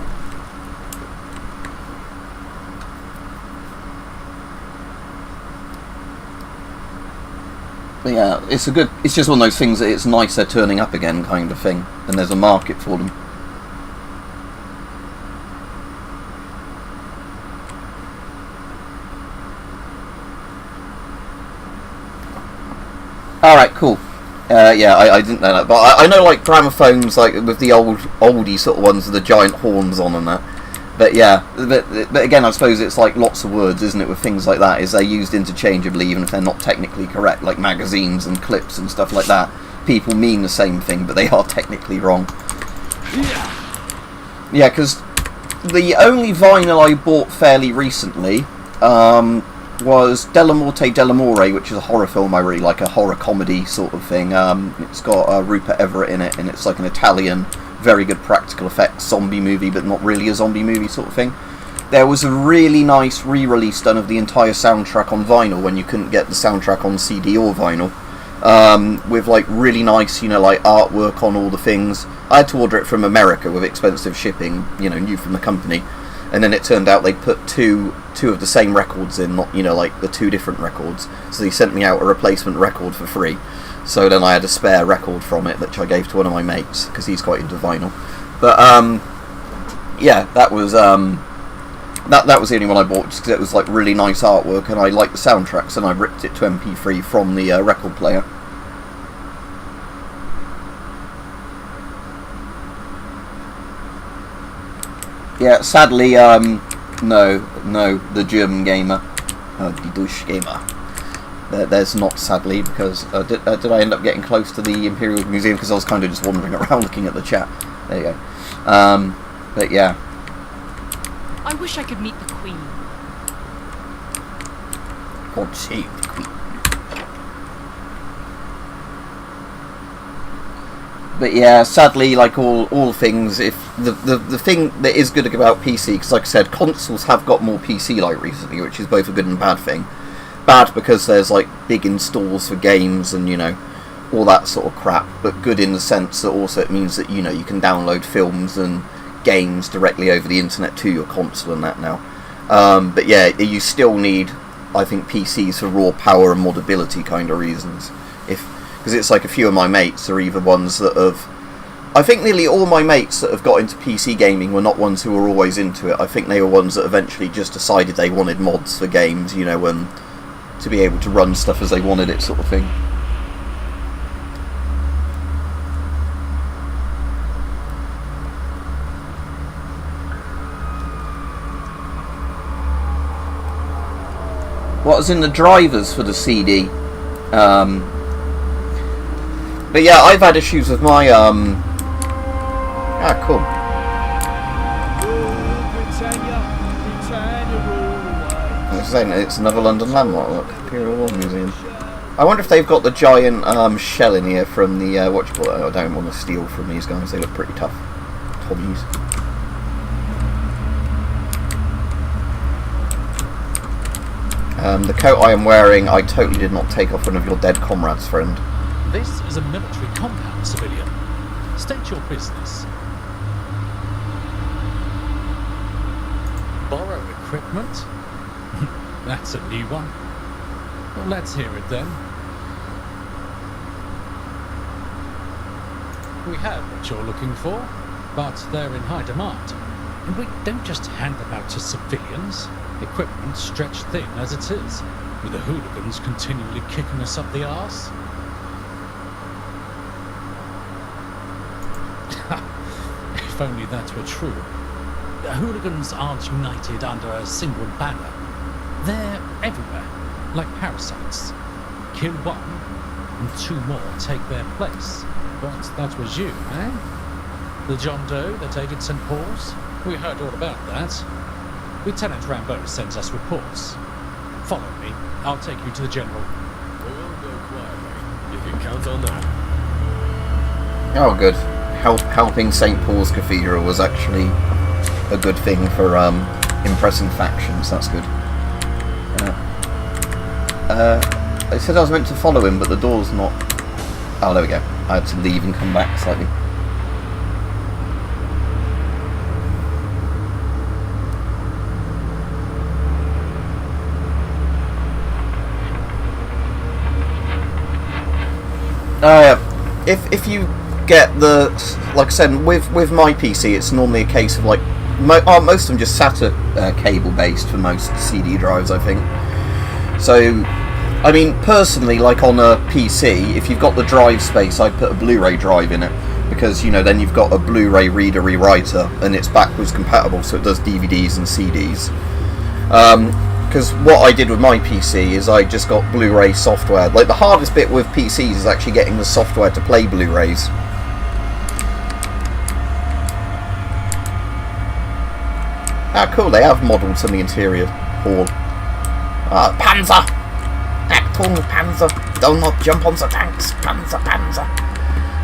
But yeah, it's just one of those things that it's nice they're turning up again kind of thing, and there's a market for them. Alright, cool. Yeah, I didn't know that, but I know, like, gramophones, like, with the oldie sort of ones with the giant horns on and that. But yeah, but again, I suppose it's like lots of words, isn't it, with things like that, is they're used interchangeably even if they're not technically correct, like magazines and clips and stuff like that. People mean the same thing, but they are technically wrong. Yeah, because the only vinyl I bought fairly recently was Della Morte Della More, which is a horror film I really like, a horror comedy sort of thing. It's got Rupert Everett in it, and it's like an Italian, very good practical effects zombie movie, but not really a zombie movie sort of thing. There was a really nice re-release done of the entire soundtrack on vinyl when you couldn't get the soundtrack on CD or vinyl, with like really nice, you know, like artwork on all the things. I had to order it from America with expensive shipping, you know, new from the company, and then it turned out they put two of the same records in, not, you know, like the two different records, so they sent me out a replacement record for free. So then I had a spare record from it, which I gave to one of my mates, because he's quite into vinyl. But, yeah, that was that was the only one I bought, just because it was, like, really nice artwork, and I liked the soundtracks, and I ripped it to MP3 from the record player. Yeah, sadly, no, the German gamer, die Deutsche Gamer. There's not, sadly, because did I end up getting close to the Imperial War Museum, because I was kind of just wandering around looking at the chat. There you go. But yeah. I wish I could meet the Queen. God save the Queen. But yeah, sadly, like all things, if the thing that is good about PC, because like I said, consoles have got more PC-like recently, which is both a good and bad thing. Bad because there's like big installs for games and, you know, all that sort of crap, but good in the sense that also it means that, you know, you can download films and games directly over the internet to your console and that now. But yeah, you still need, I think, PCs for raw power and modability kind of reasons. Because it's like a few of my mates are either ones that have... I think nearly all my mates that have got into PC gaming were not ones who were always into it. I think they were ones that eventually just decided they wanted mods for games, you know, and to be able to run stuff as they wanted it, sort of thing. What was in the drivers for the CD? But yeah, I've had issues with my cool. It's another London landmark, look. Imperial War Museum. I wonder if they've got the giant shell in here from the, what you call it? I don't want to steal from these guys, they look pretty tough. Tommies. The coat I am wearing, I totally did not take off one of your dead comrades, friend. This is a military compound, civilian. State your business. Borrow equipment? That's a new one. Well, let's hear it then. We have what you're looking for, but they're in high demand. And we don't just hand them out to civilians. Equipment stretched thin as it is, with the hooligans continually kicking us up the arse. If only that were true. The hooligans aren't united under a single banner. They're everywhere, like parasites. Kill one, and two more take their place. But that was you, eh? The John Doe that aided St. Paul's? We heard all about that. Lieutenant Rambeau sends us reports. Follow me. I'll take you to the General. We'll go quietly. You can count on that. Oh, good. Helping St. Paul's Cathedral was actually a good thing for impressing factions. That's good. They said I was meant to follow him, but the door's not... Oh, there we go. I had to leave and come back slightly. If you get the... Like I said, with my PC, it's normally a case of like... most of them just SATA cable based for most CD drives, I think. So... I mean, personally, like on a PC, if you've got the drive space, I'd put a Blu-ray drive in it. Because, you know, then you've got a Blu-ray reader-rewriter, and it's backwards compatible, so it does DVDs and CDs. Because what I did with my PC is I just got Blu-ray software. Like, the hardest bit with PCs is actually getting the software to play Blu-rays. Ah, cool, they have modelled some of the interior hall. Panzer! Panzer, do not jump on the tanks, Panzer, Panzer.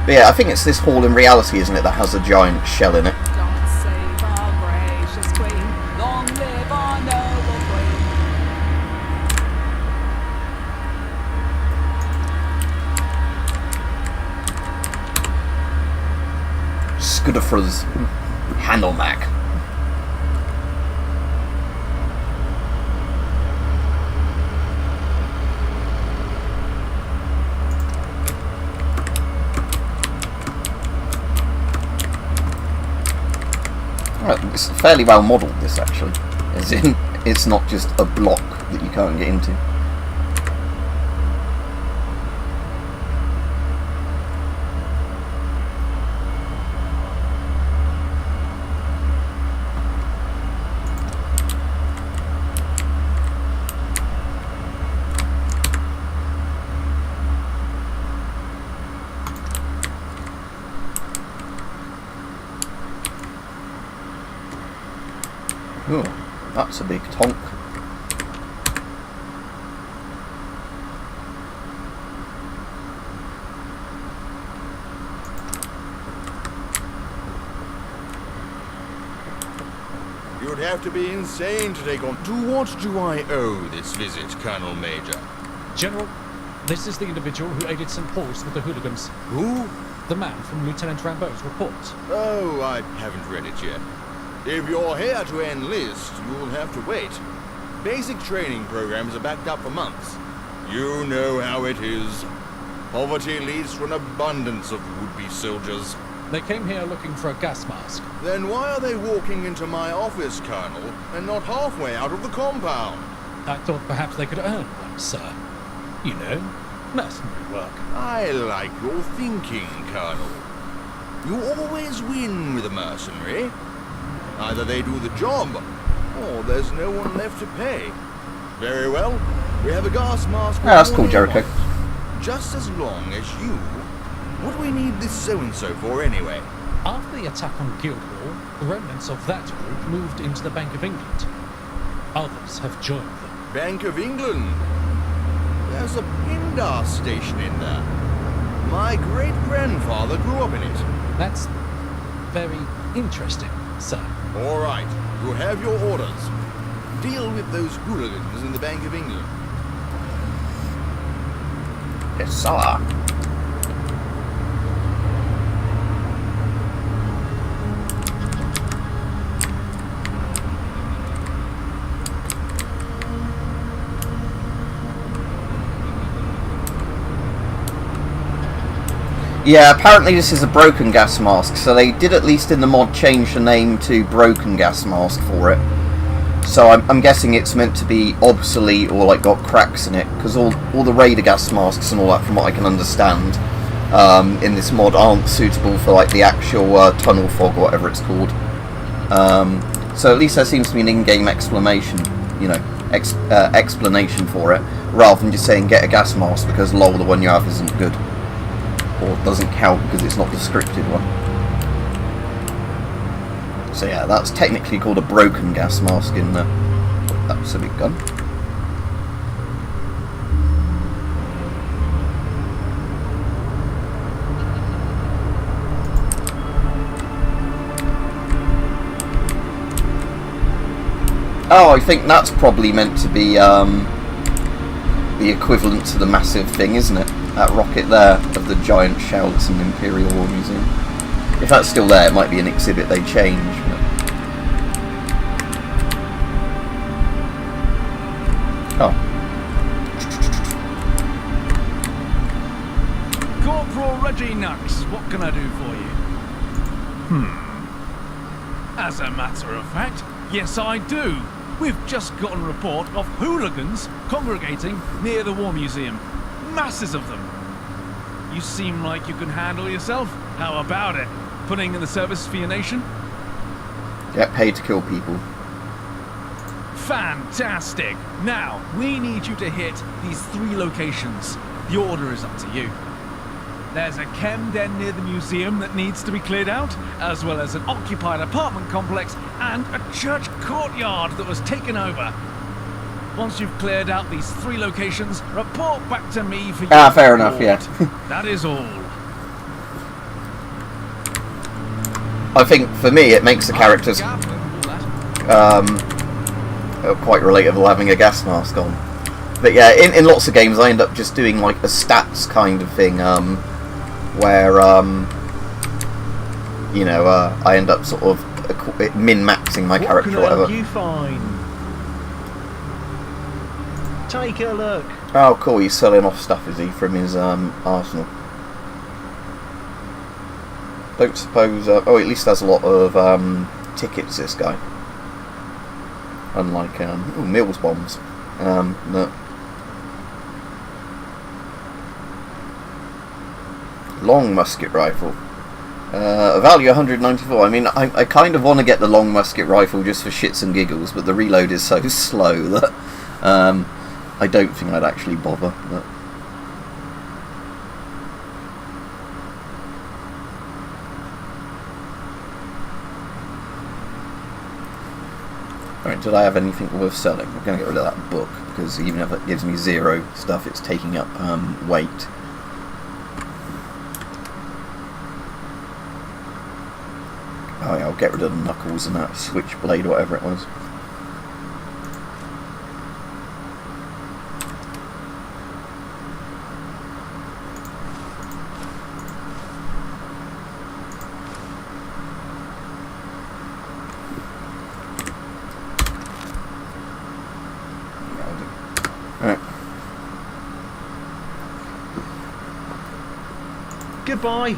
But yeah, I think it's this hall in reality, isn't it, that has a giant shell in it. God save our gracious queen, long live our noble queen. Scudderfruz, Handelmack. It's fairly well modelled, this actually. As in, it's not just a block that you can't get into. Oh, that's a big tonk. You'd have to be insane to take on. To what do I owe this visit, Colonel Major? General, this is the individual who aided St. Paul's with the hooligans. Who? The man from Lieutenant Rambeau's report. Oh, I haven't read it yet. If you're here to enlist, you'll have to wait. Basic training programs are backed up for months. You know how it is. Poverty leads to an abundance of would-be soldiers. They came here looking for a gas mask. Then why are they walking into my office, Colonel, and not halfway out of the compound? I thought perhaps they could earn one, sir. You know, mercenary work. I like your thinking, Colonel. You always win with a mercenary. Either they do the job, or there's no one left to pay. Very well. We have a gas mask. Ah, that's cool, Jericho. Just as long as you... What do we need this so-and-so for, anyway? After the attack on Guildhall, the remnants of that group moved into the Bank of England. Others have joined them. Bank of England? There's a Pindar station in there. My great-grandfather grew up in it. That's very interesting, sir. All right, you have your orders. Deal with those hooligans in the Bank of England. Yes, sir. Yeah, apparently this is a broken gas mask, so they did at least in the mod change the name to broken gas mask for it. So I'm guessing it's meant to be obsolete or like got cracks in it, because all the Raider gas masks and all that, from what I can understand, in this mod aren't suitable for like the actual tunnel fog or whatever it's called. So at least there seems to be an in-game explanation, you know, explanation for it, rather than just saying get a gas mask because lol, the one you have isn't good. Or doesn't count because it's not the scripted one. So yeah, that's technically called a broken gas mask in that's a big gun. Oh, I think that's probably meant to be the equivalent to the massive thing, isn't it? That rocket there of the giant shell that's in the Imperial War Museum. If that's still there, it might be an exhibit they change. But... Oh. Corporal Reggie Nux, what can I do for you? As a matter of fact, yes I do. We've just got a report of hooligans congregating near the War Museum. Masses of them. You seem like you can handle yourself. How about it? Putting in the service for your nation? Get paid to kill people. Fantastic! Now, we need you to hit these 3 locations. The order is up to you. There's a chem den near the museum that needs to be cleared out, as well as an occupied apartment complex and a church courtyard that was taken over. Once you've cleared out these 3 locations, report back to me for your fair enough, report. yeah. That is all. I think, for me, it makes the characters quite relatable having a gas mask on. But yeah, in lots of games I end up just doing like a stats kind of thing, where, you know, I end up sort of min-maxing my character or whatever. You find? Take a look. Oh, cool, he's selling off stuff, is he, from his arsenal. Don't suppose... oh, at least has a lot of tickets, this guy. Unlike... ooh, Mills bombs. No. Long musket rifle. Value 194. I mean, I kind of want to get the long musket rifle just for shits and giggles, but the reload is so slow that I don't think I'd actually bother. But... Alright, did I have anything worth selling? I'm going to get rid of that book, because even if it gives me 0 stuff, it's taking up weight. Oh yeah, I'll get rid of the knuckles and that switchblade, whatever it was. Alright. Goodbye.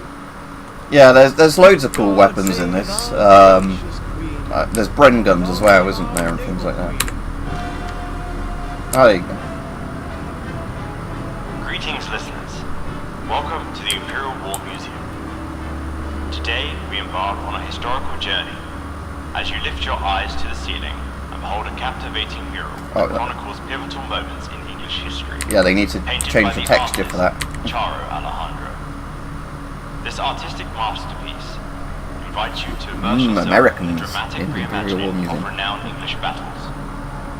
Yeah, there's loads of cool weapons in this. There's Bren guns as well, isn't there, and things like that. Oh, there you go. Greetings, listeners. Welcome to the Imperial War Museum. Today, we embark on a historical journey as you lift your eyes to the ceiling and behold a captivating mural that chronicles pivotal moments in English history. Yeah, they need to change the texture for that. Charo Alejandro. This artistic masterpiece invites you to immerse yourself Americans in the dramatic in the Imperial War reimagining Museum. of renowned English battles.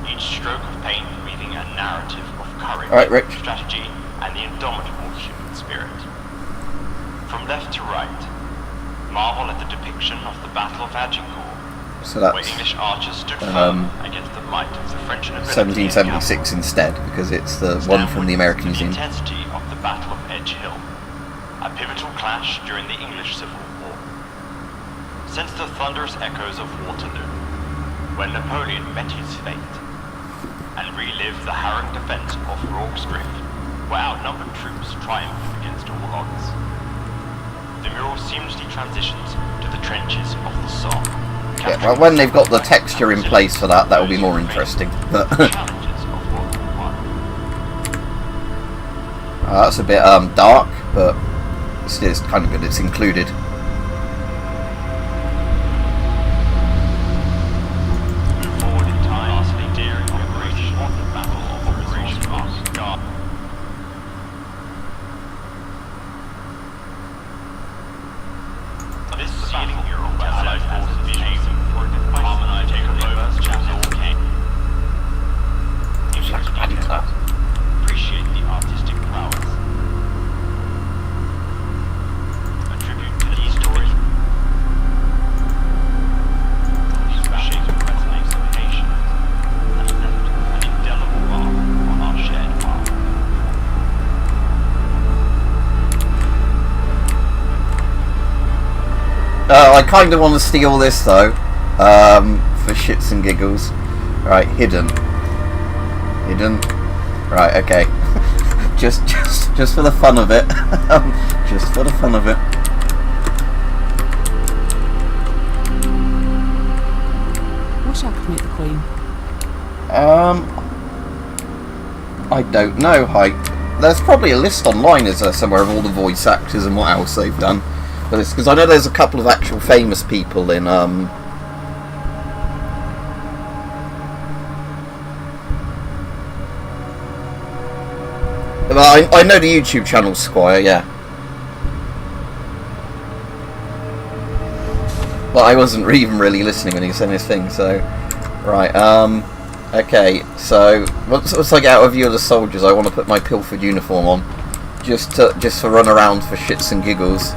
Each stroke of paint weaving a narrative of courage, strategy, and the indomitable human spirit. From left to right, marvel at the depiction of the Battle of Agincourt, So that's where English archers stood firm against the might of the French nobility. 1776 instead, because it's the one from the American Museum. The intensity of the Battle of Edge Hill, a pivotal clash during the English Civil War. Sense the thunderous echoes of Waterloo, when Napoleon met his fate, and relive the harrowing defense of Rorke's Drift, where outnumbered troops triumphed against all odds. The mural seamlessly transitions to the trenches of the Somme. Yeah, well, when they've got the texture in place for that, that will be more interesting. But that's a bit dark, but it's kind of good. It's included. Appreciate the artistic prowess. A tribute to the I kind of want to steal this though, for shits and giggles. Right, hidden. Right, okay. just for the fun of it. Just for the fun of it. Wish I could meet the Queen. I don't know, there's probably a list online, is there, somewhere, of all the voice actors and what else they've done. But it's because I know there's a couple of actual famous people in, Well, I know the YouTube channel Squire, yeah. But I wasn't even really listening when he was saying his thing, so... Right, okay, so once I get out of view of the soldiers, I want to put my pilfered uniform on. Just to run around for shits and giggles.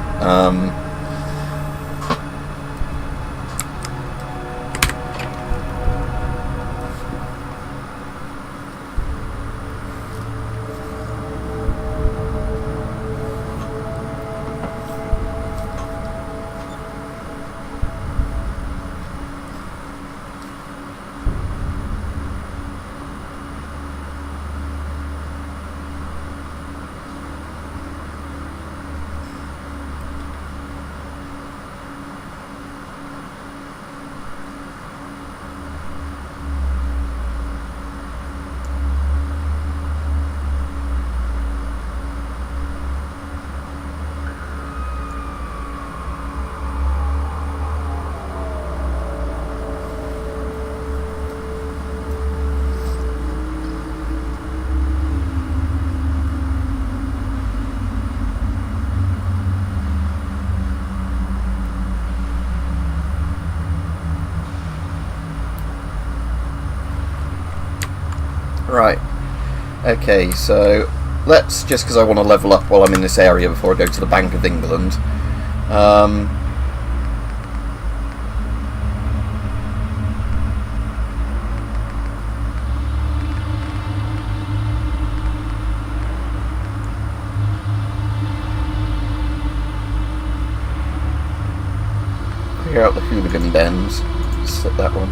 Right, okay, so let's, just because I want to level up while I'm in this area before I go to the Bank of England, clear out the hooligan dens, set that one.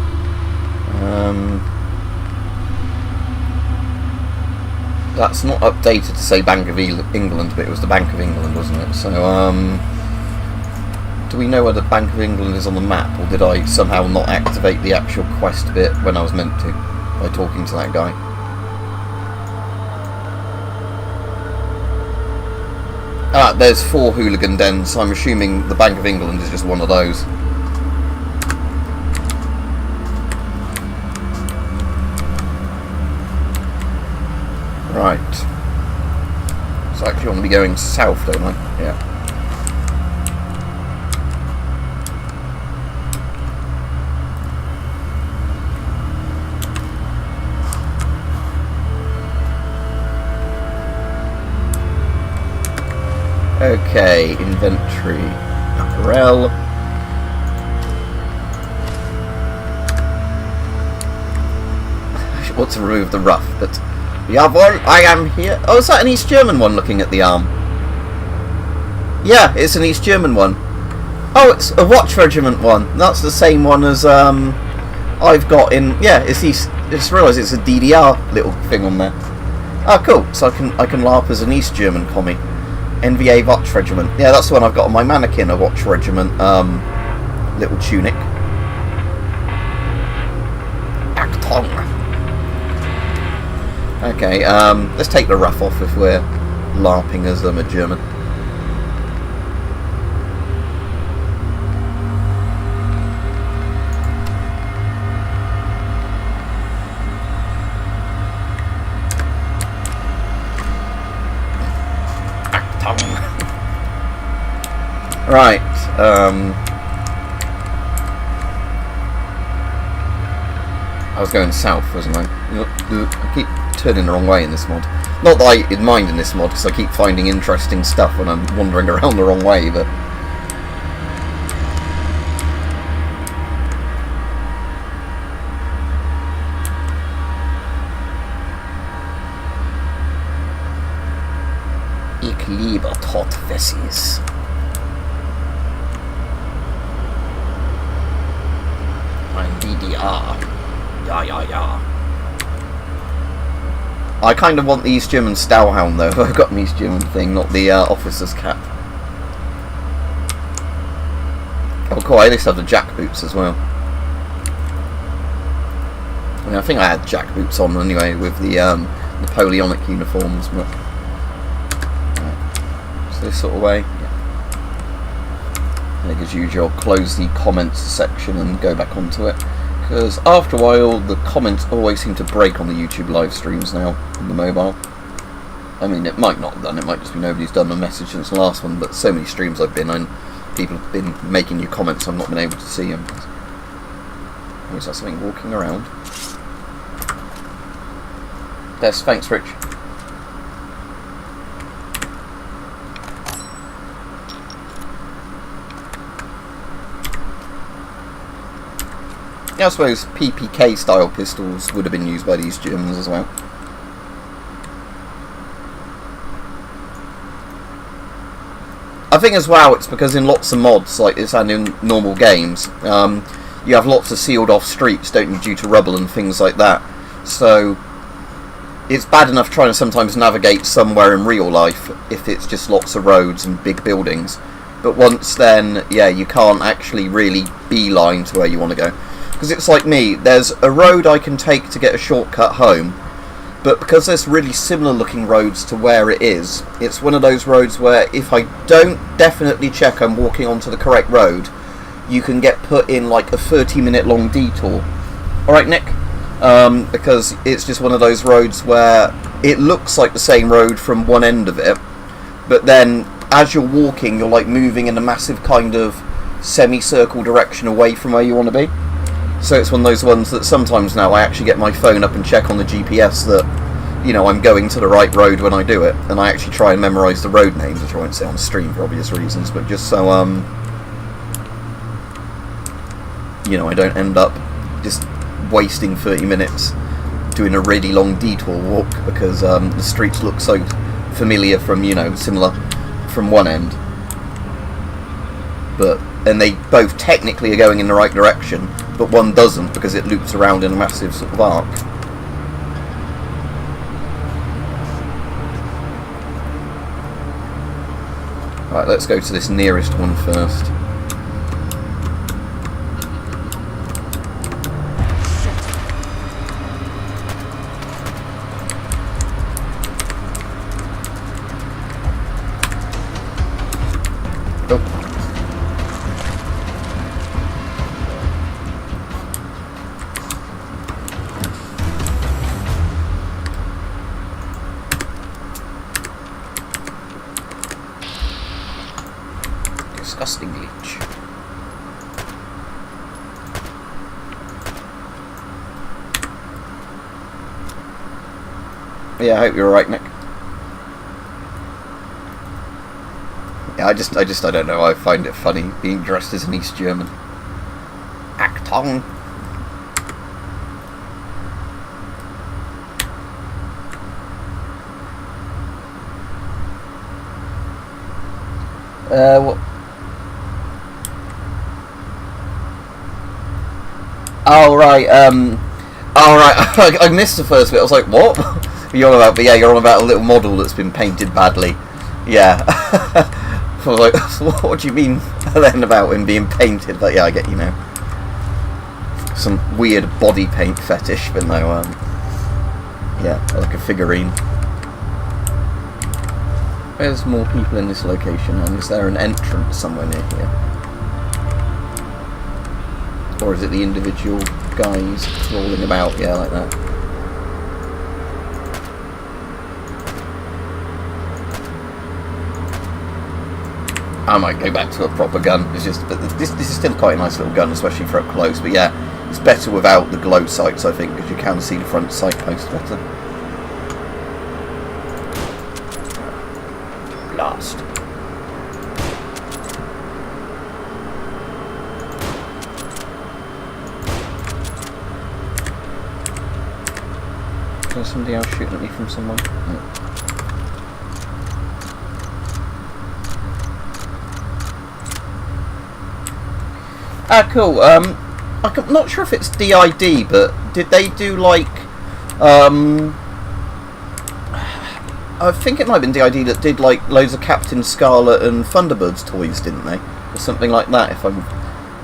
That's not updated to say Bank of England, but it was the Bank of England, wasn't it? So, do we know where the Bank of England is on the map, or did I somehow not activate the actual quest bit when I was meant to, by talking to that guy? Ah, there's 4 hooligan dens, so I'm assuming the Bank of England is just one of those. Right. So actually I want to be going south, don't I? Yeah. Okay, inventory. Apparel. I want to remove the rough, but... Jawohl, I am here. Oh, is that an East German one looking at the arm? Yeah, it's an East German one. Oh, it's a watch regiment one. That's the same one as I've got in... Yeah, it's East... I just realised it's a DDR little thing on there. Oh, cool. So I can LARP as an East German commie. NVA watch regiment. Yeah, that's the one I've got on my mannequin, a watch regiment little tunic. Achtung. Okay, let's take the rough off if we're LARPing as a German. Right, I was going south, wasn't I? I keep turning the wrong way in this mod. Not that I mind in this mod, because I keep finding interesting stuff when I'm wandering around the wrong way, but... Ich liebe Todfessis. DDR. Yeah. I kind of want the East German Stowhound though. I've got an East German thing, not the officer's cap. Oh cool, I at least have the jack boots as well. I mean, I think I had jack boots on anyway with the Napoleonic uniforms, but... So this sort of way. Yeah. And as usual, I'll close the comments section and go back onto it. Because after a while, the comments always seem to break on the YouTube live streams now, on the mobile. I mean, it might not have done, it might just be nobody's done a message since the last one, but so many streams I've been on, people have been making new comments, I've not been able to see them. Oh, is that something walking around? Yes, thanks, Rich. Yeah, I suppose PPK style pistols would have been used by these Germans as well. I think as well it's because in lots of mods like this and in normal games, you have lots of sealed off streets, don't you, due to rubble and things like that. So it's bad enough trying to sometimes navigate somewhere in real life if it's just lots of roads and big buildings. But once then, yeah, you can't actually really beeline to where you want to go. Because it's like me, there's a road I can take to get a shortcut home, but because there's really similar looking roads to where it is, it's one of those roads where if I don't definitely check I'm walking onto the correct road, you can get put in like a 30-minute long detour. Alright, Nick? Because it's just one of those roads where it looks like the same road from one end of it, but then as you're walking, you're like moving in a massive kind of semicircle direction away from where you want to be. So it's one of those ones that sometimes now I actually get my phone up and check on the GPS that, you know, I'm going to the right road when I do it, and I actually try and memorise the road names, which I won't say on stream for obvious reasons, but just so, you know, I don't end up just wasting 30 minutes doing a really long detour walk because the streets look so familiar from, you know, similar from one end. And they both technically are going in the right direction, but one doesn't because it loops around in a massive sort of arc. Right, let's go to this nearest one first. Disgusting glitch. Yeah, I hope you're alright, Nick. Yeah, I don't know, I find it funny being dressed as an East German. Achtung! What? Oh right, I missed the first bit. I was like, what? You're on about, but yeah, you're on about a little model that's been painted badly. Yeah. I was like, what do you mean then about him being painted? But yeah, I get you now. Some weird body paint fetish, but no, yeah, like a figurine. There's more people in this location, and is there an entrance somewhere near here? Or is it the individual guys rolling about? Yeah, like that. I might go back to a proper gun. It's just, but this is still quite a nice little gun, especially for up close. But yeah, it's better without the glow sights, I think, because you can see the front sight post better. Blast. Is there somebody else shooting at me from somewhere? No. Ah, cool. I I'm not sure if it's DID, but did they do like I think it might have been DID that did like loads of Captain Scarlet and Thunderbirds toys, didn't they? Or something like that.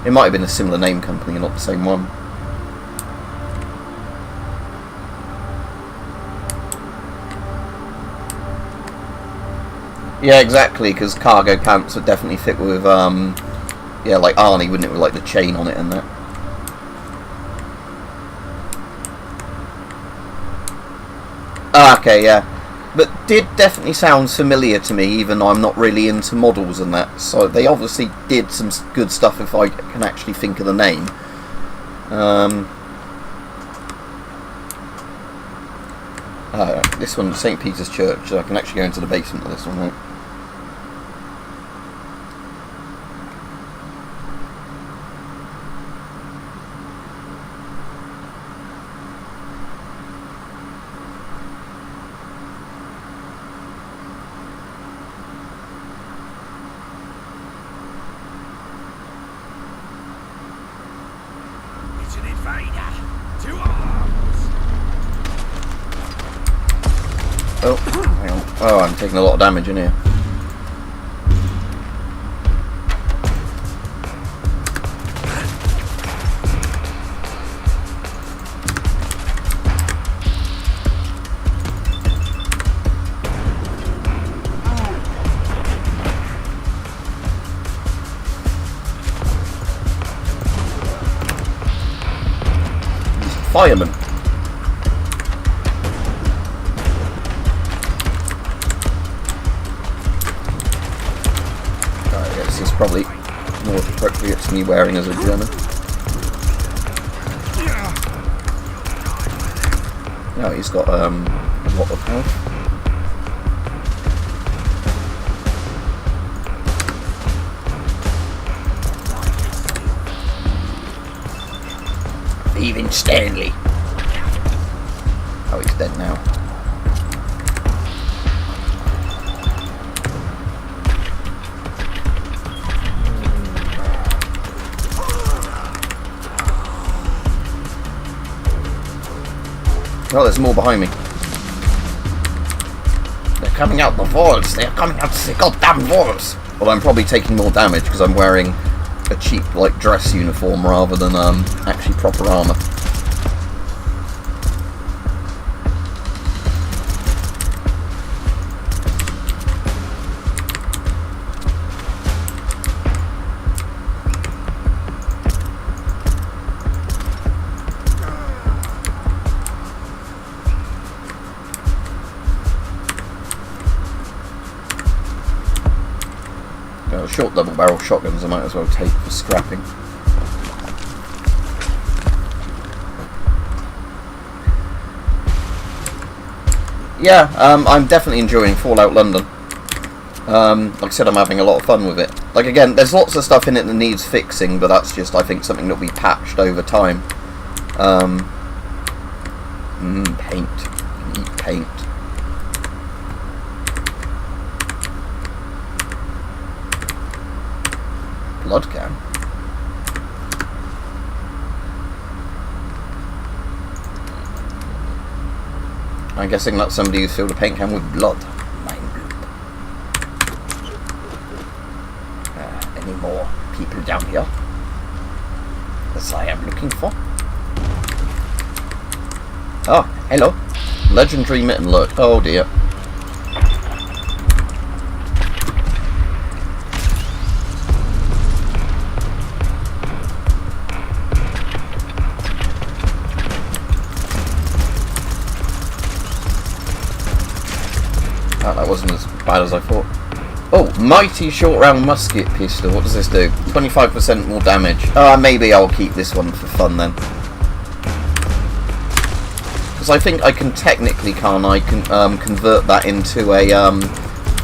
It might have been a similar name company, not the same one. Yeah, exactly, because cargo pants would definitely fit with, yeah, like Arnie, wouldn't it, with like the chain on it and that. Ah, okay, yeah. But did definitely sound familiar to me, even though I'm not really into models and that. So they obviously did some good stuff if I can actually think of the name. This one, St. Peter's Church, so I can actually go into the basement of this one, right? Oh, hang on. Oh, I'm taking a lot of damage in here. Fireman. This is probably more appropriate to me wearing as a German. No, he's got a lot of health. Even Stanley. Oh, he's dead now. Oh, there's more behind me. They're coming out the walls. They're coming out the goddamn walls. Well, I'm probably taking more damage because I'm wearing a cheap, like, dress uniform rather than actually proper armor. Short double barrel shotguns I might as well take for scrapping. Yeah, I'm definitely enjoying Fallout London. Like I said, I'm having a lot of fun with it. Like, again, there's lots of stuff in it that needs fixing, but that's just, I think, something that will be patched over time. Paint. Eat paint. Blood can. I'm guessing that's somebody who's filled a paint can with blood. Mind blood. Any more people down here? As I am looking for. Oh, hello. Legendary mitten look. Oh dear. That wasn't as bad as I thought. Oh, mighty short round musket pistol. What does this do? 25% more damage. Maybe I'll keep this one for fun then. Because I think I can technically, can't I, convert that into a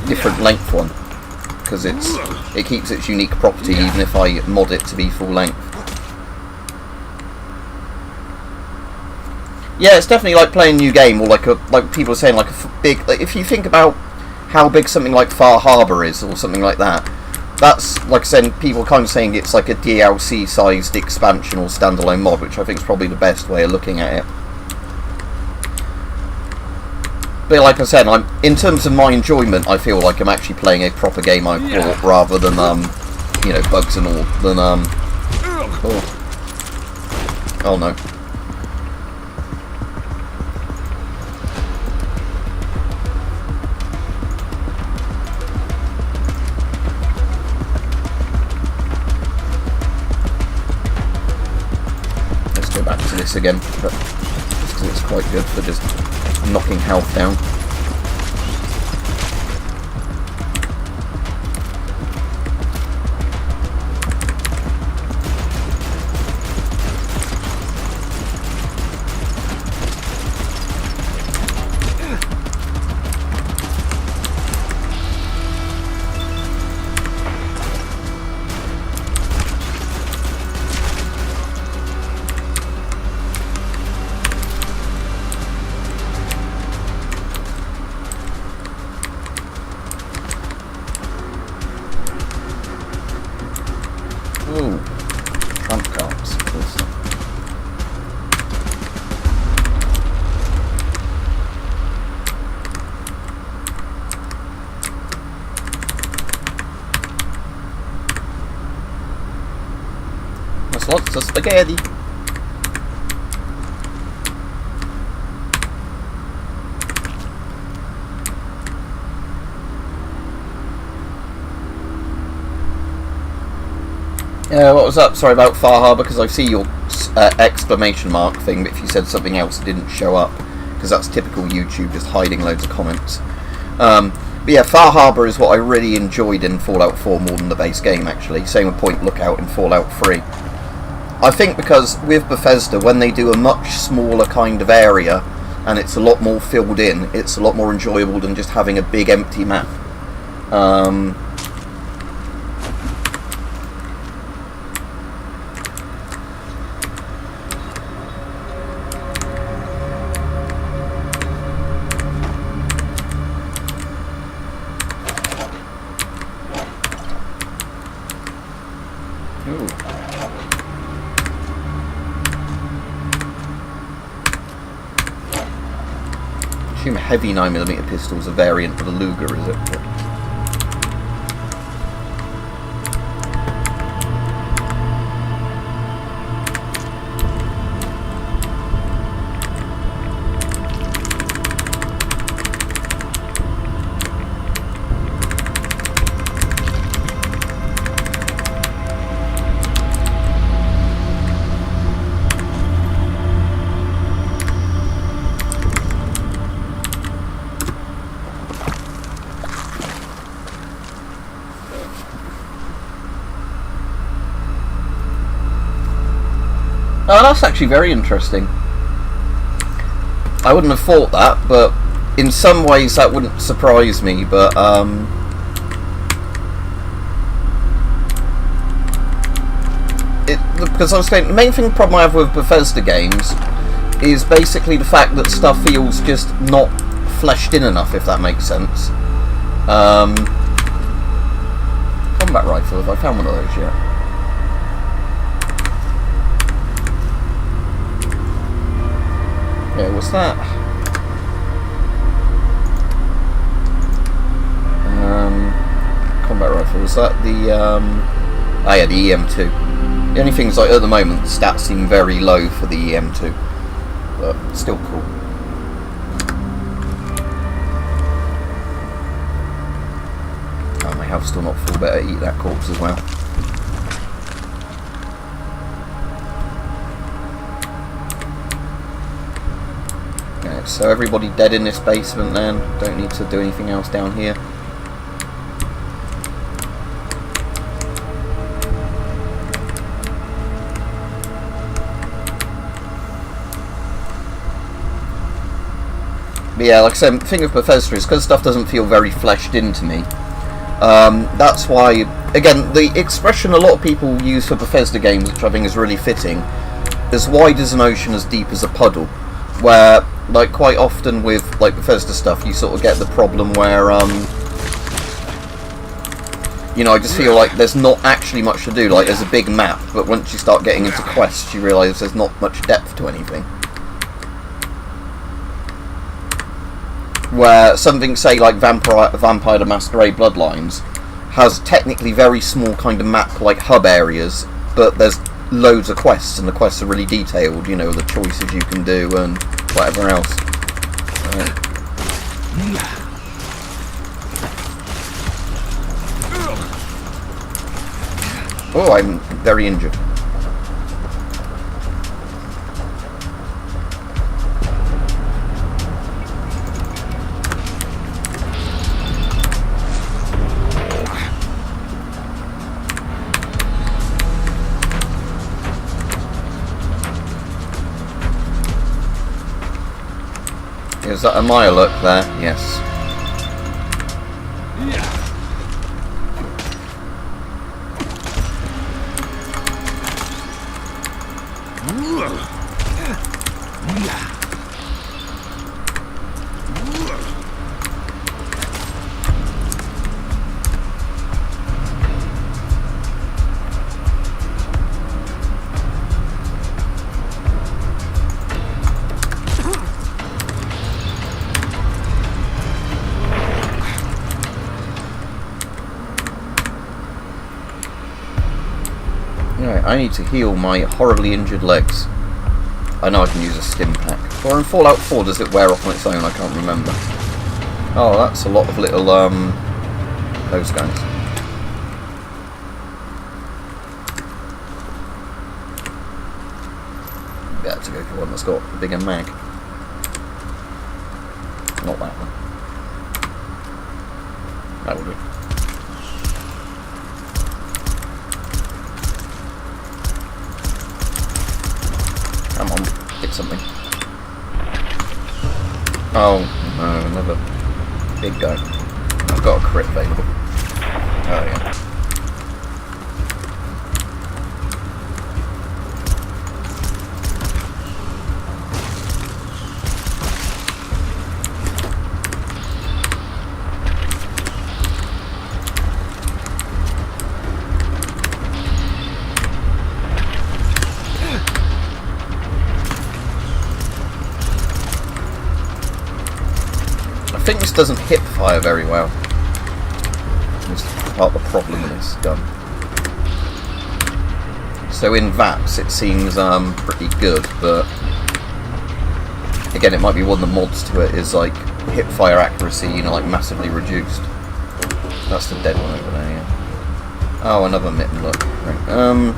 different length one. Because it keeps its unique property even if I mod it to be full length. Yeah, it's definitely like playing a new game, or like people are saying, like a big. Like if you think about how big something like Far Harbour is, or something like that, that's, like I said, people are kind of saying it's like a DLC-sized expansion or standalone mod, which I think is probably the best way of looking at it. But like I said, in terms of my enjoyment, I feel like I'm actually playing a proper game I bought, rather than, you know, bugs and all, than, oh no. Let's go back to this again, but just 'cause it's quite good for just knocking health down. Ooh, trump cards. Awesome. That's lots of spaghetti. What was up? Sorry about Far Harbour, because I see your exclamation mark thing, but if you said something else it didn't show up, because that's typical YouTube, just hiding loads of comments. But yeah, Far Harbour is what I really enjoyed in Fallout 4 more than the base game, actually. Same with Point Lookout in Fallout 3. I think because with Bethesda, when they do a much smaller kind of area, and it's a lot more filled in, it's a lot more enjoyable than just having a big empty map. I assume heavy 9mm pistol's a variant of the Luger, is it? Oh, that's actually very interesting. I wouldn't have thought that, but in some ways that wouldn't surprise me, but because I was saying, the main problem I have with Bethesda games is basically the fact that stuff feels just not fleshed in enough, if that makes sense. Combat rifle, have I found one of those yet? Yeah, what's that? Combat rifle, was that the, oh yeah, the EM2. The only thing is, like, at the moment, the stats seem very low for the EM2. But, still cool. Oh, my health's still not full, better eat that corpse as well. So everybody dead in this basement then, don't need to do anything else down here. But yeah, like I said, the thing with Bethesda is because stuff doesn't feel very fleshed in to me. That's why, again, the expression a lot of people use for Bethesda games, which I think is really fitting, as wide as an ocean, as deep as a puddle. Where, like, quite often with, like, Bethesda stuff, you sort of get the problem where, You know, I just feel like there's not actually much to do. Like, there's a big map, but once you start getting into quests, you realise there's not much depth to anything. Where something, say, like Vampire the Masquerade Bloodlines, has technically very small kind of map, like hub areas, but there's loads of quests, and the quests are really detailed, you know, the choices you can do and whatever else. Oh, I'm very injured. Is that a Maya look there? Yes. Right, I need to heal my horribly injured legs. I know I can use a stim pack. Or in Fallout 4 does it wear off on its own? I can't remember. Oh, that's a lot of little, those guys. Better to go for one that's got a bigger mag. Not that one. That will do. Come on, hit something. Oh, no, another big guy. I've got a crit available. Oh, yeah. I think this doesn't hip fire very well. That's part of the problem with this gun. So in VAPS it seems pretty good, but again it might be one of the mods to it is like hip fire accuracy, you know, like massively reduced. That's the dead one over there, yeah. Oh, another mitten look. Right.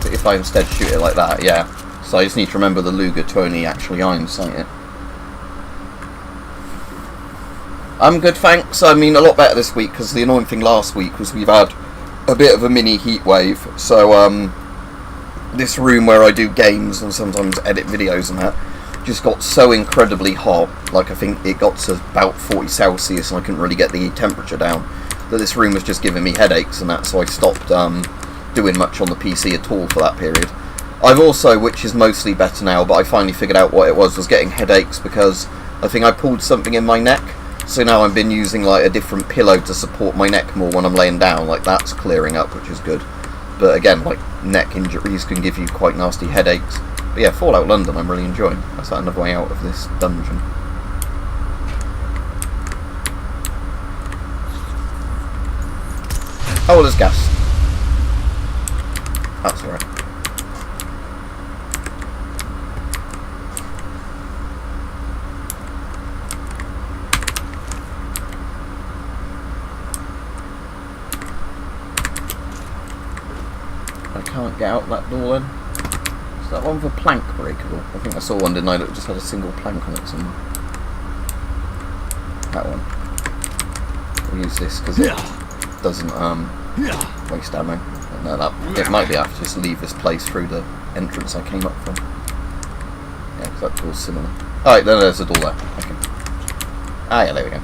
If I instead shoot it like that, yeah. So I just need to remember the Luger to only actually iron sight it. I'm good, thanks. I mean, a lot better this week, because the annoying thing last week was we've had a bit of a mini heat wave. So, this room where I do games and sometimes edit videos and that just got so incredibly hot. Like, I think it got to about 40 Celsius and I couldn't really get the temperature down. That this room was just giving me headaches and that, so I stopped doing much on the PC at all for that period. I've also, which is mostly better now, but I finally figured out what it was getting headaches because I think I pulled something in my neck. So now I've been using like a different pillow to support my neck more when I'm laying down. Like that's clearing up, which is good. But again, like neck injuries can give you quite nasty headaches. But yeah, Fallout London I'm really enjoying. That's another way out of this dungeon. Oh, there's gas. That's alright. I can't get out that door then. Is that one for plank breakable? I think I saw one, didn't I, that just had a single plank on it somewhere. That one. We'll use this because it doesn't waste ammo. No, that it might be I have to just leave this place through the entrance I came up from. Yeah, because that door's similar. Alright, then there's a door there. Okay. Ah, yeah, there we go.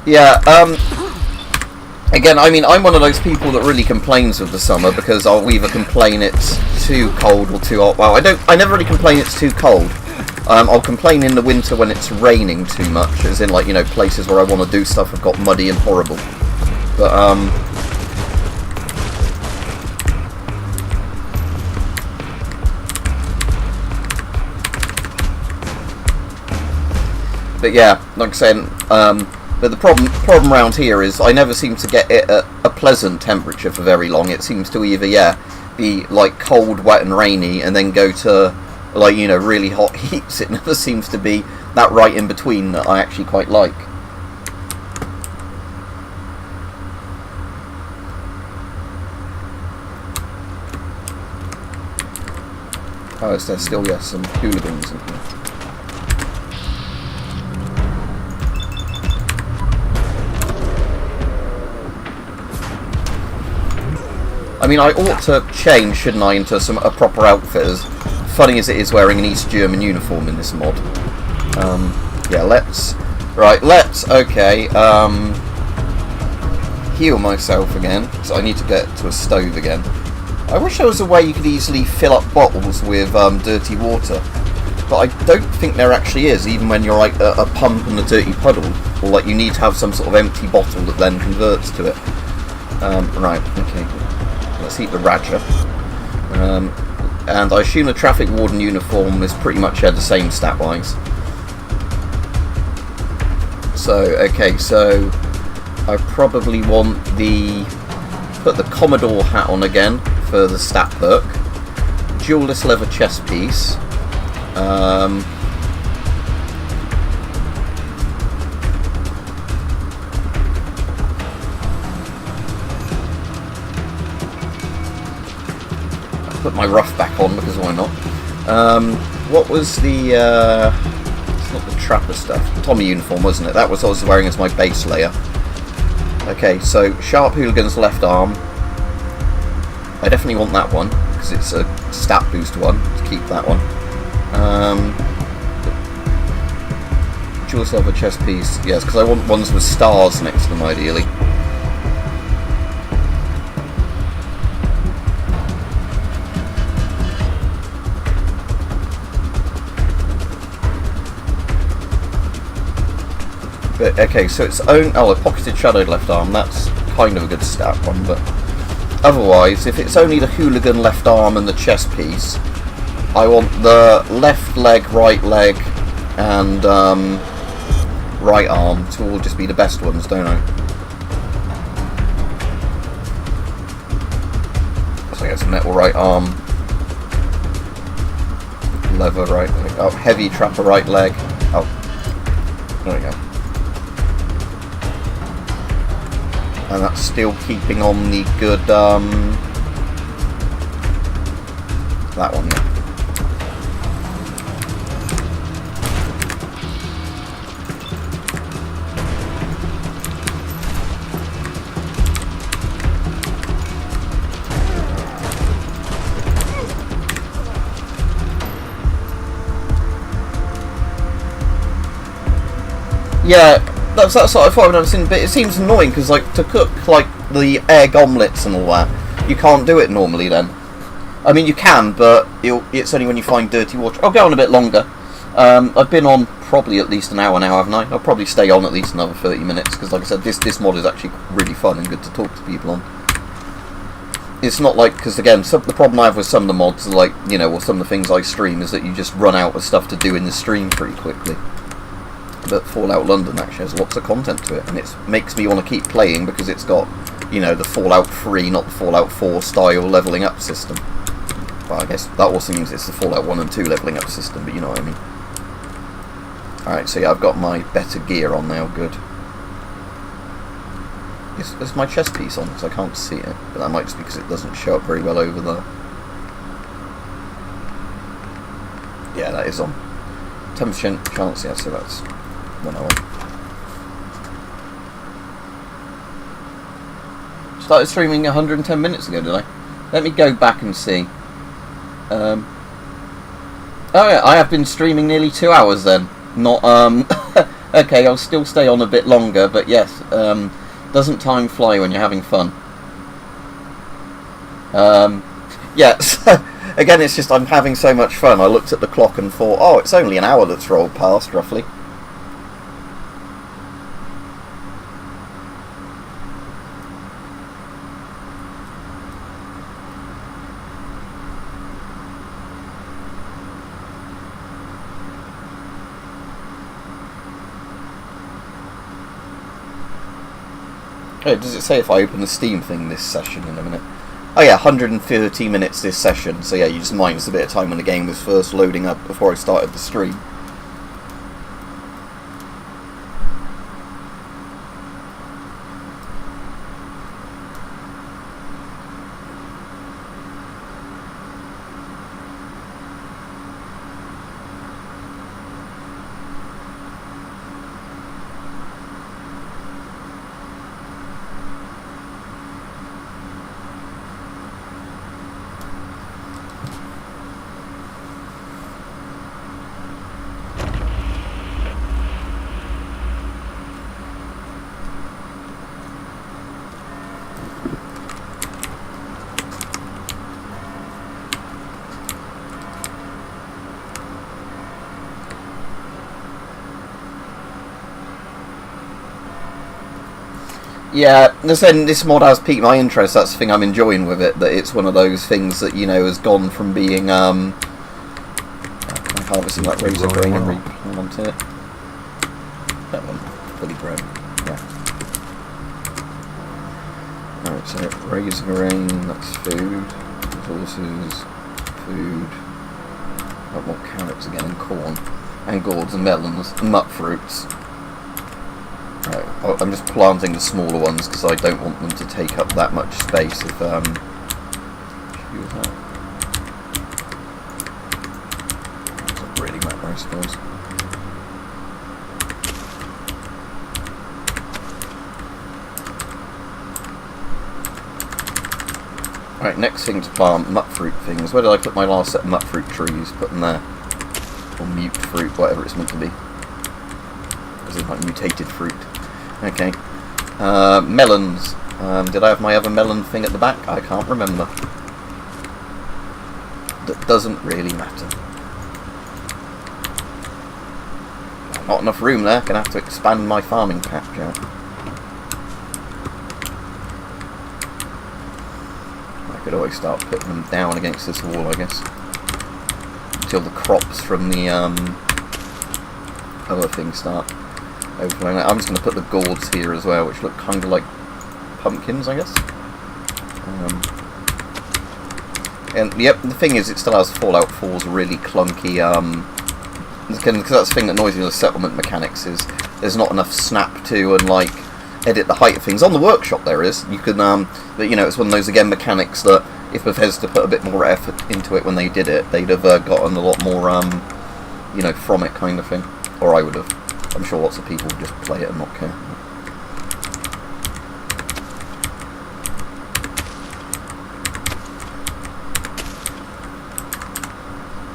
Yeah, again, I mean, I'm one of those people that really complains with the summer because I'll either complain it's too cold or too hot. Well, I never really complain it's too cold. I'll complain in the winter when it's raining too much, as in, like, you know, places where I want to do stuff have got muddy and horrible. But yeah, like I said, but the problem around here is I never seem to get it at a pleasant temperature for very long. It seems to either, yeah, be like cold, wet and rainy, and then go to, like, you know, really hot heats. It never seems to be that right in between that I actually quite like. Oh, is there still, yes, some hooligans in here. I mean, I ought to change, shouldn't I, into a proper outfit, as funny as it is wearing an East German uniform in this mod. Yeah, let's heal myself again, so I need to get to a stove again. I wish there was a way you could easily fill up bottles with dirty water, but I don't think there actually is, even when you're like a pump in a dirty puddle, or like you need to have some sort of empty bottle that then converts to it. Right, okay. Let's eat the Raja. And I assume the traffic warden uniform is pretty much the same stat-wise. So, okay, so I probably want put the Commodore hat on again for the stat perk. Jewelless leather chest piece. Put my ruff back on because why not? What was the it's not the trapper stuff, Tommy uniform, wasn't it? That was what I was wearing as my base layer. Okay, so sharp hooligan's left arm. I definitely want that one because it's a stat boost one. To keep that one. Jewel silver chest piece, yes, because I want ones with stars next to them ideally. But, okay, so its own... Oh, a pocketed shadowed left arm. That's kind of a good stat one, but... Otherwise, if it's only the hooligan left arm and the chest piece, I want the left leg, and right arm to all just be the best ones, don't I? So I guess metal right arm, leather right leg, oh, heavy trapper right leg. Oh, there we go. And that's still keeping on the good, that one, yeah. Yeah, that's what I thought I'd never seen, but it seems annoying because, like, to cook like the egg omelets and all that, you can't do it normally. Then, I mean, you can, but it's only when you find dirty water. I'll go on a bit longer. I've been on probably at least an hour now, haven't I? I'll probably stay on at least another 30 minutes because, like I said, this mod is actually really fun and good to talk to people on. It's not like, because again, the problem I have with some of the mods, like, you know, or some of the things I stream, is that you just run out of stuff to do in the stream pretty quickly. But Fallout London actually has lots of content to it, and it makes me want to keep playing because it's got, you know, the Fallout 3, not the Fallout 4 style levelling up system. Well, I guess that also means it's the Fallout 1 and 2 levelling up system, but you know what I mean. Alright, so yeah, I've got my better gear on now, good. Is my chest piece on? Because I can't see it, but that might just be because it doesn't show up very well over there. Yeah, that is on. 10% chance, yeah, so that's 1 hour. Started streaming 110 minutes ago, did I? Let me go back and see. Oh yeah, I have been streaming nearly 2 hours then. Not Okay, I'll still stay on a bit longer, but yes, doesn't time fly when you're having fun? Yes, again, it's just I'm having so much fun. I looked at the clock and thought, oh, it's only an hour that's rolled past, roughly. Oh, does it say if I open the Steam thing this session in a minute? Oh yeah, 130 minutes this session, so yeah, you just minus a bit of time when the game was first loading up before I started the stream. Yeah, this mod has piqued my interest. That's the thing I'm enjoying with it. That it's one of those things that, you know, has gone from being harvesting that razor grain and replant it. That one, fully grown. Yeah. Alright, so razor grain, that's food, resources, food. Got more carrots again, and corn, and gourds and melons, and nut fruits. Right, I'm just planting the smaller ones because I don't want them to take up that much space. If use that. It's not really matter, I suppose. Right, next thing to plant, nut fruit things. Where did I put my last set of nut fruit trees? Put them there. Or mute fruit, whatever it's meant to be. As in like mutated fruit. Okay. Melons. Did I have my other melon thing at the back? I can't remember. That doesn't really matter. Not enough room there. Gonna have to expand my farming patch out. I could always start putting them down against this wall, I guess. Until the crops from the other things start overflowing. I'm just going to put the gourds here as well, which look kind of like pumpkins, I guess. And yep, the thing is, it still has Fallout 4's really clunky, because that's the thing that annoys me with the settlement mechanics, is there's not enough snap to and like edit the height of things. On the workshop there is, you can, but you know, it's one of those, again, mechanics that if Bethesda put a bit more effort into it when they did it, they'd have gotten a lot more, you know, from it kind of thing. Or I would have. I'm sure lots of people would just play it and not care.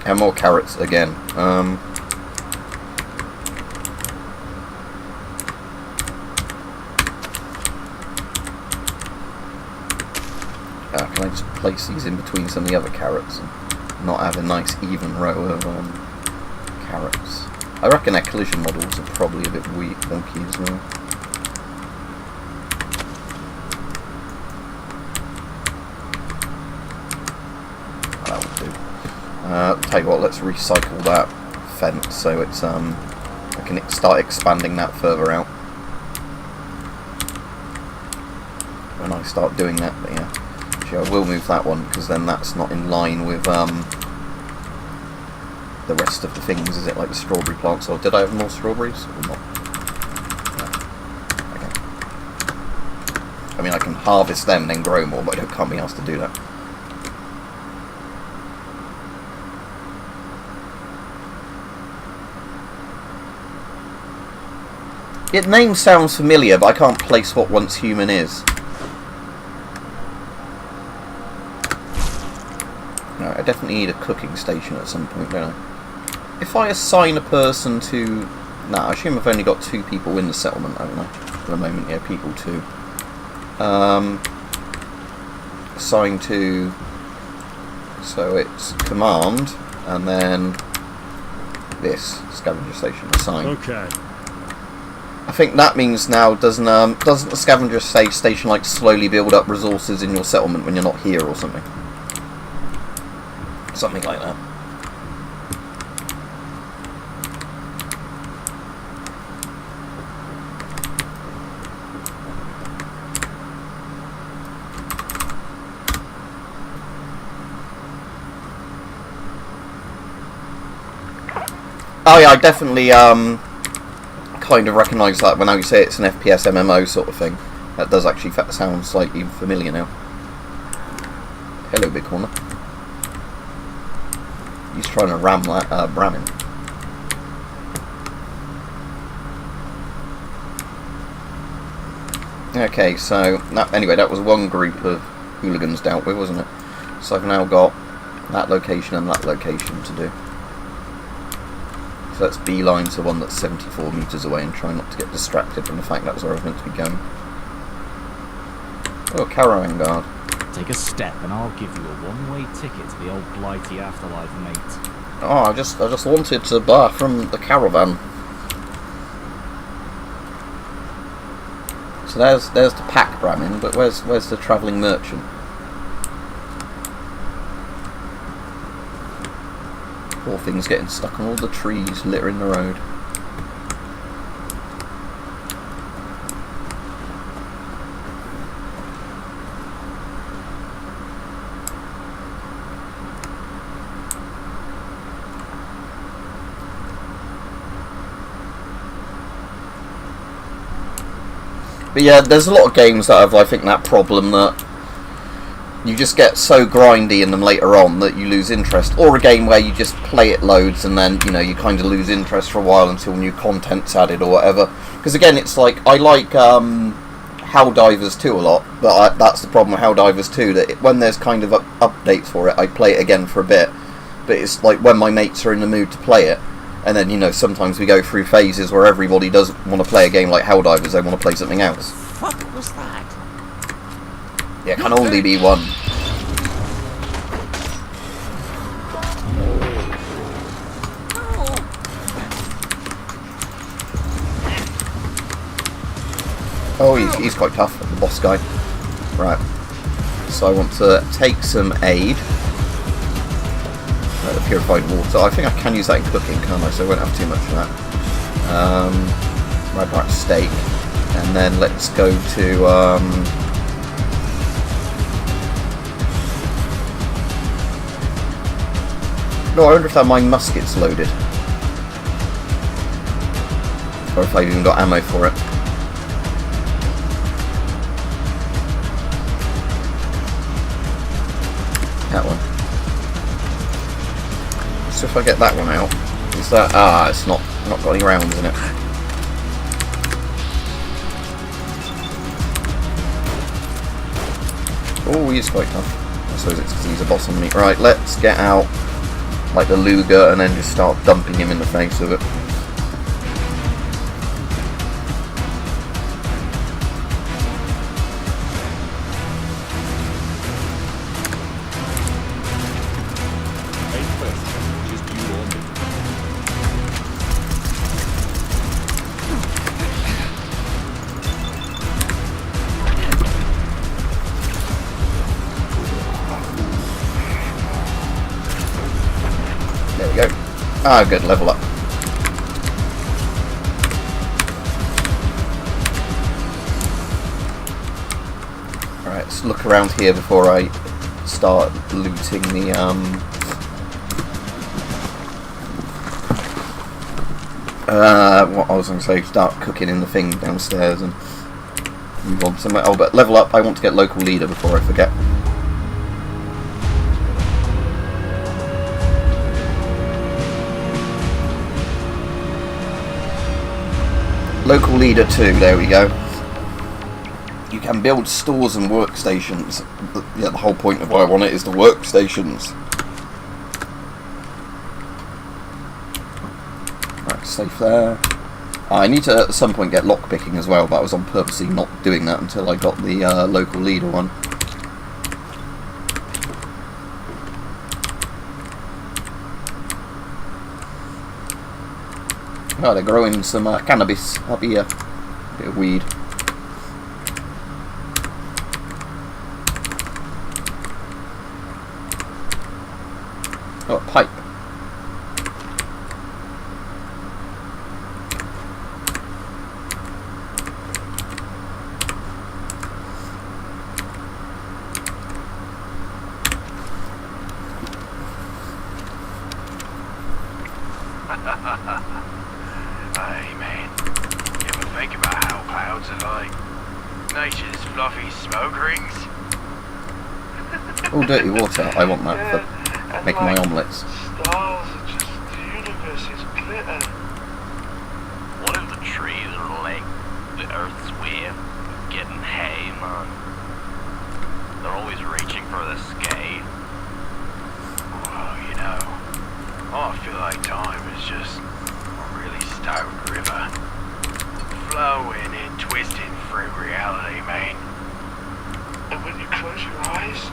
And more carrots again. Can I just place these in between some of the other carrots and not have a nice even row of carrots? I reckon their collision models are probably a bit wonky as well. That would do. Tell you what, let's recycle that fence so it's I can start expanding that further out when I start doing that. But yeah, actually I will move that one because then that's not in line with the rest of the things, is it? Like the strawberry plants, or did I have more strawberries or not? No. Okay. I mean, I can harvest them and then grow more, but I can't be asked to do that. Its name sounds familiar, but I can't place what Once Human is. No, I definitely need a cooking station at some point, don't I? If I assign a person to Nah, I assume I've only got 2 people in the settlement, haven't I? At the moment, yeah, people 2. Assigned to... So it's command, and then this, scavenger station assigned. Okay. I think that means now, doesn't the scavenger station like slowly build up resources in your settlement when you're not here or something? Something like that. Oh yeah, I definitely kind of recognise that when I say it's an FPS MMO sort of thing. That does actually sound slightly familiar now. Hello, Big Corner. He's trying to ram that ram him. Okay, so anyway, that was one group of hooligans dealt with, wasn't it? So I've now got that location and that location to do. So let's beeline to one that's 74 metres away and try not to get distracted from the fact that's where I was meant to be going. Oh, caravan guard. Take a step and I'll give you a one-way ticket to the old blighty afterlife, mate. Oh, I just wanted to buy from the caravan. So there's the pack Brahmin, but where's the travelling merchant? Poor thing's getting stuck on all the trees littering the road. But yeah, there's a lot of games that have, I think, that problem that you just get so grindy in them later on that you lose interest. Or a game where you just play it loads and then, you know, you kind of lose interest for a while until new content's added or whatever. Because again, it's like, I like Helldivers 2 a lot, but that's the problem with Helldivers 2, that when there's kind of updates for it, I play it again for a bit. But it's like when my mates are in the mood to play it, and then, you know, sometimes we go through phases where everybody doesn't want to play a game like Helldivers, they want to play something else. What was that? Yeah, it can only be one. Oh, he's quite tough, the boss guy. Right. So I want to take some aid. The purified water. I think I can use that in cooking, can't I? So I won't have too much of that. Red rat steak. And then let's go to... No, I wonder if that my musket's loaded. Or if I've even got ammo for it. That one. So if I get that one out, is that... Ah, it's not got any rounds in it. Oh, he's quite tough. I suppose it's because he's a boss on me. Right, let's get out like the Luger and then just start dumping him in the face with it. Ah, good, level up. Alright, let's look around here before I start looting the, what I was going to say, start cooking in the thing downstairs and move on somewhere. Oh, but level up, I want to get local leader before I forget. Local leader 2, there we go. You can build stores and workstations. Yeah, the whole point of why I want it is the workstations. Right, safe there. I need to at some point get lockpicking as well, but I was on purposely not doing that until I got the local leader one. Oh, they're growing some cannabis up here. Bit of weed. Oh, a pipe. Hey man, you ever think about how clouds are like nature's fluffy smoke rings? Oh, dirty water. I want that for making my omelettes. Stars are just the universe's glitter. What if the trees are like the Earth's way of getting hay, man? They're always reaching for the sky. Well, you know, I feel like time is just a really stout river, flowing and twisting through reality, man. And when you close your eyes,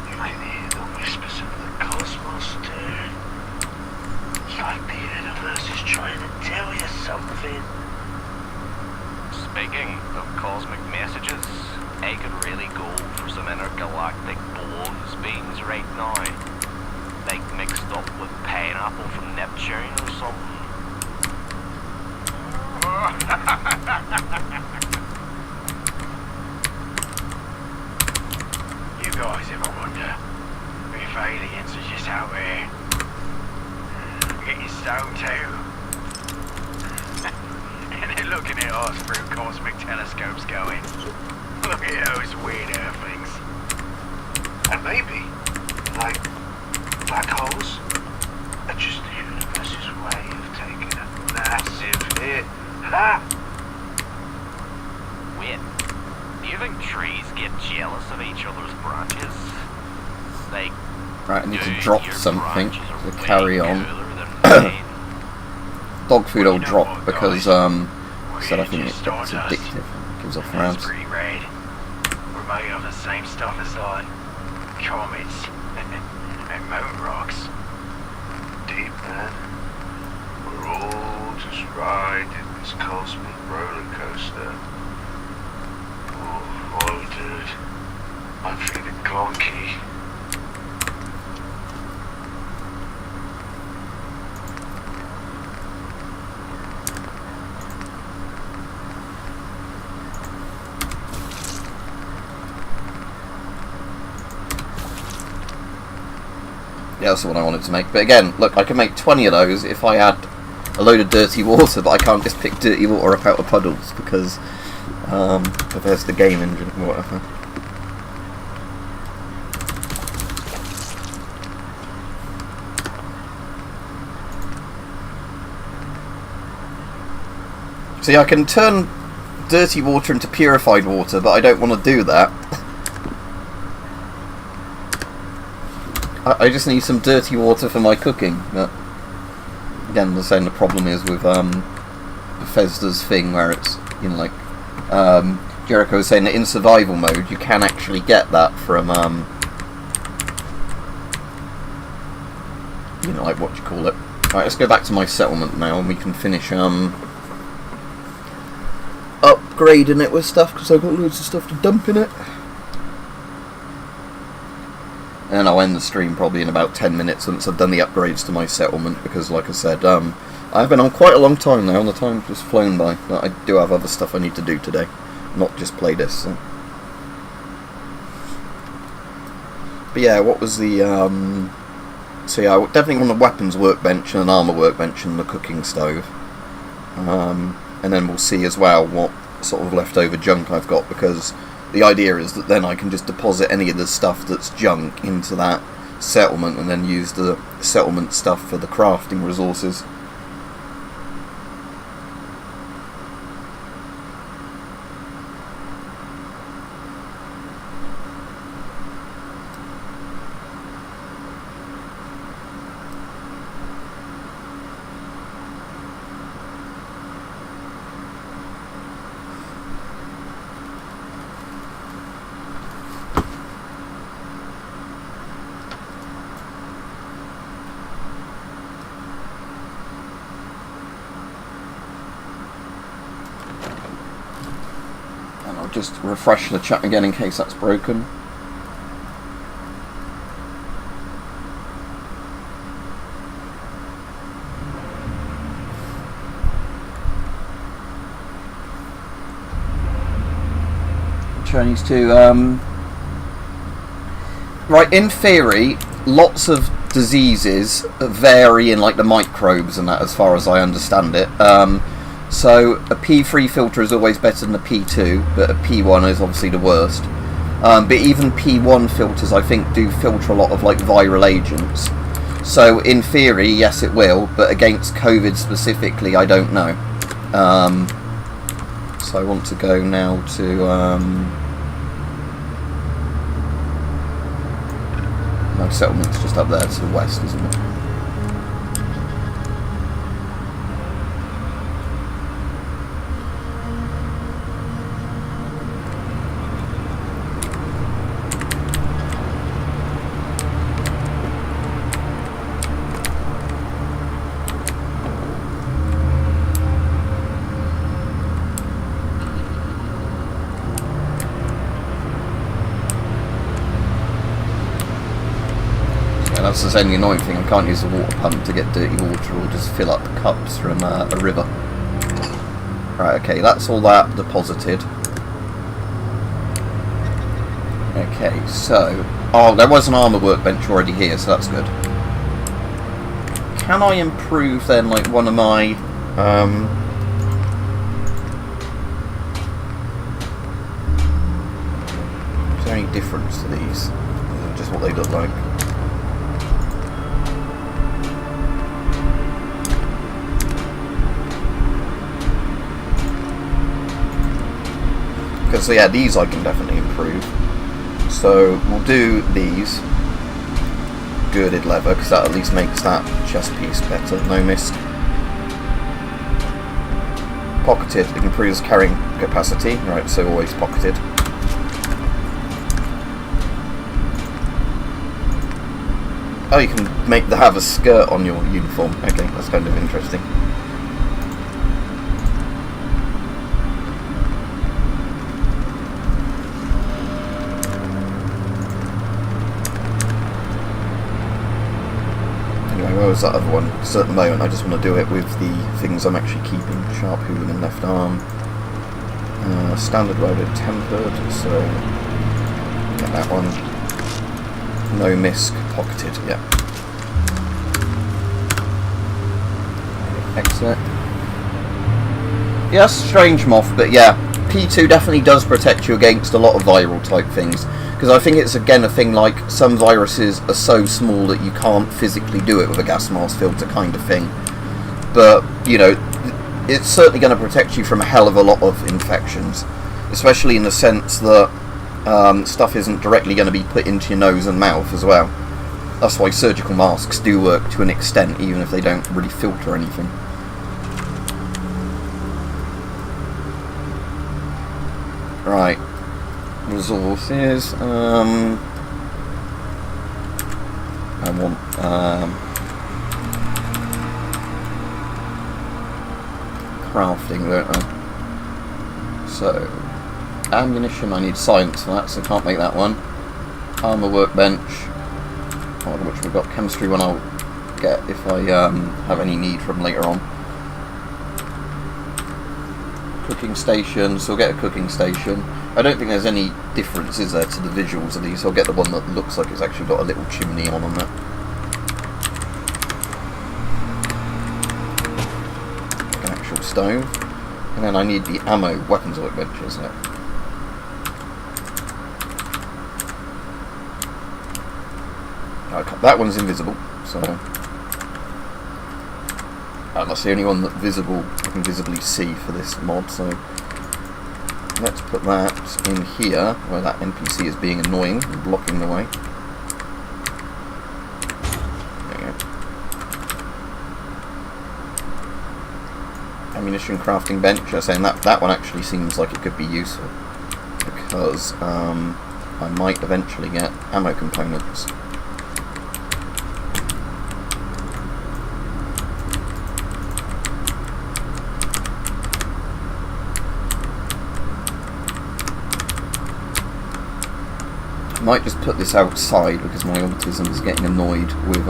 you can hear the whispers of the cosmos, dude. It's like the universe is trying to tell you something. Speaking of cosmic messages, I could really go for some intergalactic balloons beans right now. Like mixed up with pineapple from Neptune or something. You guys ever wonder if aliens are just out there getting stoned too? And they're looking at us through cosmic telescopes going, look at those weird earthlings. And maybe, like, black holes are just the universe's way of taking a massive hit. Ha! Wait, do you think trees get jealous of each other's branches? Like, Right, I need to drop something to carry on. mine? Dog food I'll drop because I said I think it's addictive. It gives off It's rounds. pretty red. We're made of the same stuff as like comets and moon rocks. Deep, man. We're all just riding this cosmic roller coaster. Oh, dude. I'm feeling gonky. Yeah, that's the one I wanted to make. But again, look, I can make 20 of those if I add a load of dirty water, but I can't just pick dirty water up out of puddles because there's the game engine or whatever. See, I can turn dirty water into purified water, but I don't want to do that. I just need some dirty water for my cooking. But again, the same. The problem is with Bethesda's thing where it's, you know, like Jericho was saying that in survival mode you can actually get that from you know, like what you call it. Right, let's go back to my settlement now, and we can finish upgrading it with stuff because I've got loads of stuff to dump in it. And I'll end the stream probably in about 10 minutes once I've done the upgrades to my settlement, because like I said, I've been on quite a long time now and the time's just flown by. But I do have other stuff I need to do today, not just play this. So. But yeah, what was the... so yeah, I definitely want a weapons workbench and an armour workbench and the cooking stove. And then we'll see as well what sort of leftover junk I've got, because the idea is that then I can just deposit any of the stuff that's junk into that settlement and then use the settlement stuff for the crafting resources. And I'll just refresh the chat again in case that's broken. Chinese too. Right, in theory, lots of diseases vary in like the microbes and that, as far as I understand it. So a P3 filter is always better than a P2, but a P1 is obviously the worst. But even P1 filters, I think, do filter a lot of like viral agents. So in theory, yes, it will, but against COVID specifically, I don't know. So I want to go now to no, settlement's just up there to the west, isn't it? That's the only annoying thing. I can't use the water pump to get dirty water or just fill up cups from a river. Right, okay, that's all that deposited. Okay, so... oh, there was an armour workbench already here, so that's good. Can I improve then, like, one of my... is there any difference to these? Or just what they look like? Because yeah, these I can definitely improve. So we'll do these girded leather, because that at least makes that chest piece better. No mist. Pocketed, it improves carrying capacity. Right, so always pocketed. Oh, you can have a skirt on your uniform. Okay, that's kind of interesting. Where was that other one? Because at the moment I just want to do it with the things I'm actually keeping. Sharp hooligan left arm. Standard welded tempered, so get that one. No misc, pocketed, yeah. Exit. Yeah, that's strange moth, but yeah, P2 definitely does protect you against a lot of viral type things. Because I think it's again a thing like some viruses are so small that you can't physically do it with a gas mask filter kind of thing. But, you know, it's certainly going to protect you from a hell of a lot of infections. Especially in the sense that stuff isn't directly going to be put into your nose and mouth as well. That's why surgical masks do work to an extent, even if they don't really filter anything. Right. Resources. I want crafting, don't I? So ammunition, I need science for that, so I can't make that one. Armour workbench, which we've got. Chemistry one I'll get if I have any need from later on. Cooking station, so I'll get a cooking station. I don't think there's any difference, is there, to the visuals of these. I'll get the one that looks like it's actually got a little chimney on it. An actual stove. And then I need the ammo weapons workbench, isn't it? Okay, that one's invisible, so... that's the only one that I can visibly see for this mod, so... let's put that in here, where that NPC is being annoying and blocking the way. There you go. Ammunition crafting bench, I was saying that one actually seems like it could be useful, because I might eventually get ammo components. Might just put this outside because my autism is getting annoyed with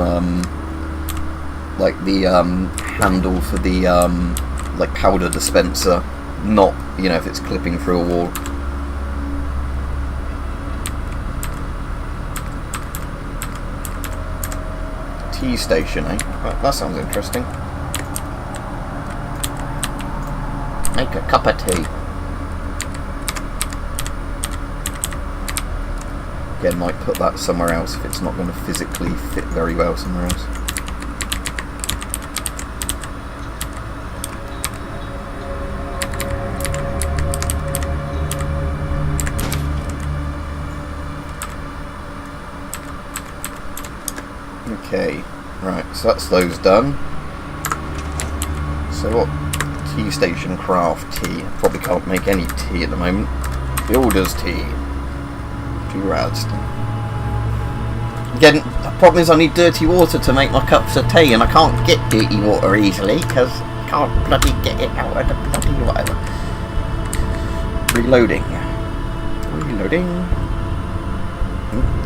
like the handle for the like powder dispenser, not, you know, if it's clipping through a wall. Tea station, eh? That sounds interesting. Make a cup of tea. Again, might put that somewhere else if it's not going to physically fit very well somewhere else. Okay, right, so that's those done. So what? Tea station craft tea. Probably can't make any tea at the moment. Builder's tea. 2 rads. Again, the problem is I need dirty water to make my cups of tea, and I can't get dirty water easily because I can't bloody get it out of the bloody whatever. Reloading. Reloading.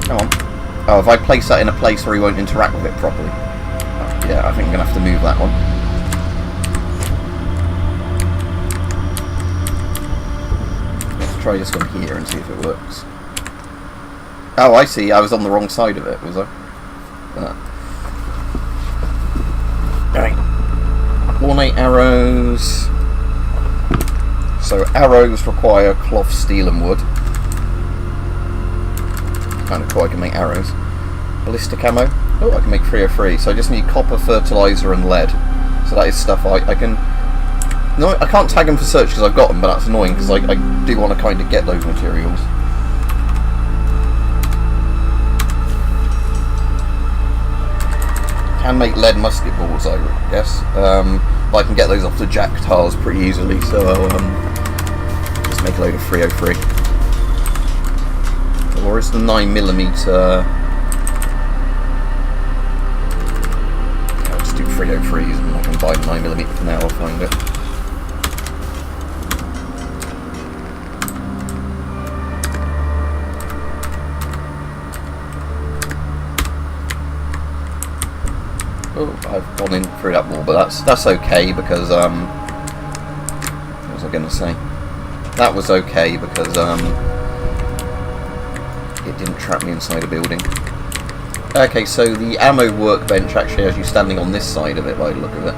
Come on. Oh, if I place that in a place where he won't interact with it properly. Oh, yeah, I think I'm going to have to move that one. Let's try this one here and see if it works. Oh, I see. I was on the wrong side of it, was I? Right. Ornate arrows. So arrows require cloth, steel and wood. Kind of cool, I can make arrows. Ballistic ammo. Oh, I can make 303. So I just need copper, fertilizer and lead. So that is stuff I can... No, I can't tag them for search because I've got them, but that's annoying because I do want to kind of get those materials. Can make lead musket balls, I guess. But I can get those off the jack tiles pretty easily, so I'll just make a load of 303. Or is the 9mm? I'll just do 303s and I can buy the 9mm for now, I'll find it. Oh, I've gone in through that wall, but that's okay because what was I going to say? That was okay because it didn't trap me inside a building. Okay, so the ammo workbench actually has you standing on this side of it by the look of it.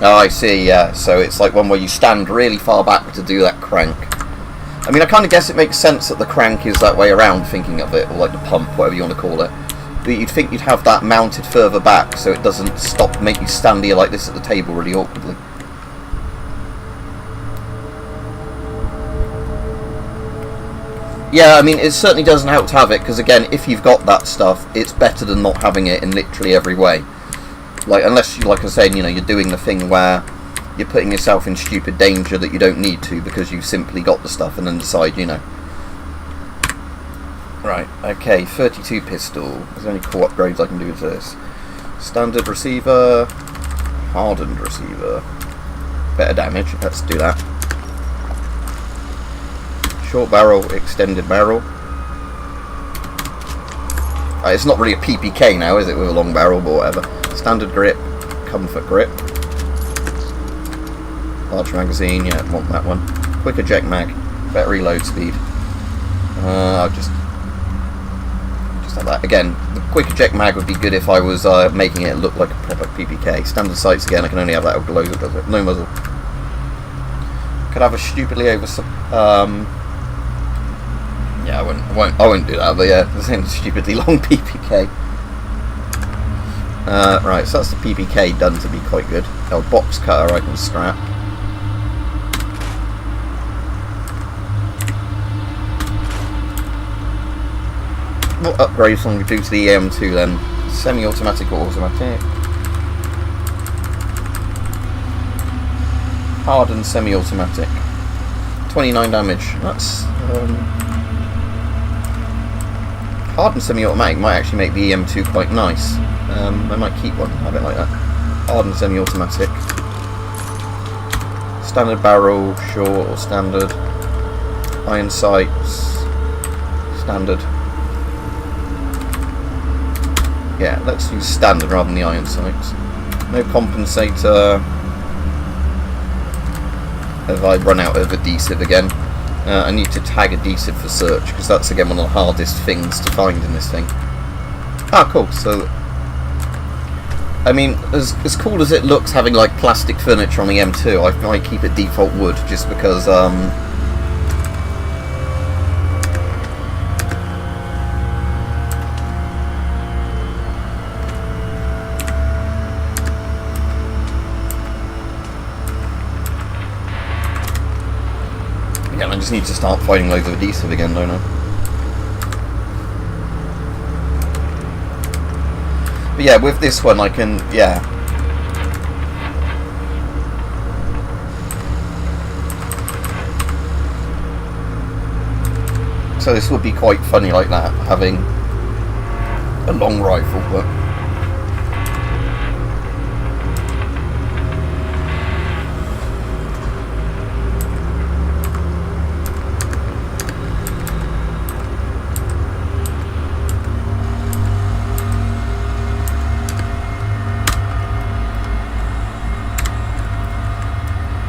Oh, I see, yeah. So it's like one where you stand really far back to do that crank. I mean, I kind of guess it makes sense that the crank is that way around, thinking of it, or like the pump, whatever you want to call it. But you'd think you'd have that mounted further back so it doesn't make you stand here like this at the table really awkwardly. Yeah, I mean, it certainly doesn't help to have it, because again, if you've got that stuff, it's better than not having it in literally every way. Like, unless, like I said, you know, you're doing the thing where you're putting yourself in stupid danger that you don't need to because you've simply got the stuff and then decide, you know. Right, okay, 32 pistol. Is there any core upgrades I can do to this? Standard receiver, hardened receiver. Better damage, let's do that. Short barrel, extended barrel. It's not really a PPK now, is it, with a long barrel, but whatever. Standard grip, comfort grip. Large magazine, yeah, want that one. Quick eject mag, better reload speed. I'll just have that. Again, the quick eject mag would be good if I was making it look like a proper PPK. Standard sights, again, I can only have that with glows, does it? No muzzle. Could have a stupidly yeah, I won't do that, but yeah, the same stupidly long PPK. Right, so that's the PPK done to be quite good. Oh, box cutter I can scrap. What upgrades can we do to the EM2 then? Semi-automatic or automatic? Hardened semi-automatic. 29 damage. That's hardened semi-automatic might actually make the EM2 quite nice. I might keep one, have it like that. Hardened semi-automatic. Standard barrel, short or standard. Iron sights. Standard. Yeah, let's use standard rather than the iron sights. No compensator. Have I run out of adhesive again? I need to tag adhesive for search, because that's again one of the hardest things to find in this thing. Ah, cool. So, I mean, as cool as it looks having like plastic furniture on the M2, I might keep it default wood, just because I just need to start finding loads of adhesive again, don't I? But yeah, with this one I can, yeah. So this would be quite funny like that, having a long rifle, but...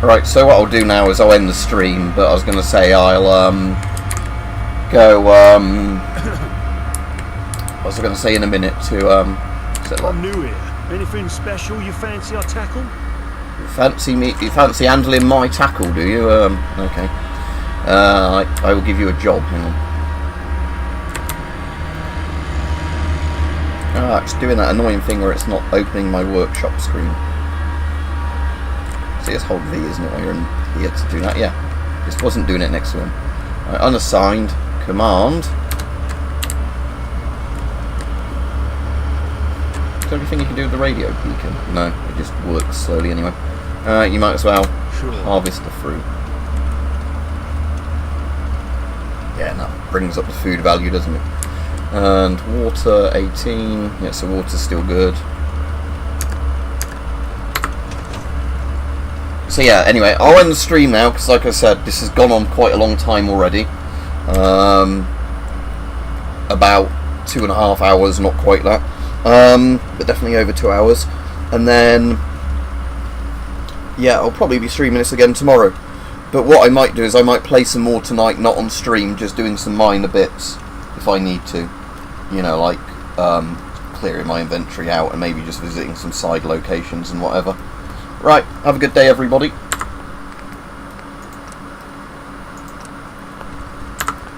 Right, so what I'll do now is I'll end the stream, but I was going to say I'll go, I was going to say in a minute to, I'm new here. Anything special you fancy I tackle? You fancy handling my tackle, do you? Okay. I will give you a job, hang on. It's doing that annoying thing where it's not opening my workshop screen. See, it's hold V, isn't it, while you're in here to do that? Yeah. Just wasn't doing it next to him. Right, unassigned. Command. Is there anything you can do with the radio beacon? No, it just works slowly anyway. You might as well harvest the fruit. Yeah, no, brings up the food value, doesn't it? And water, 18. Yeah, so water's still good. So yeah, anyway, I'll end the stream now, because like I said, this has gone on quite a long time already. About 2.5 hours, not quite that. But definitely over 2 hours. And then, yeah, I'll probably be streaming this again tomorrow. But what I might do is I might play some more tonight, not on stream, just doing some minor bits, if I need to. You know, like, clearing my inventory out and maybe just visiting some side locations and whatever. Right, have a good day, everybody.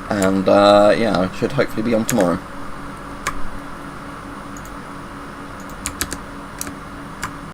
And, yeah, I should hopefully be on tomorrow.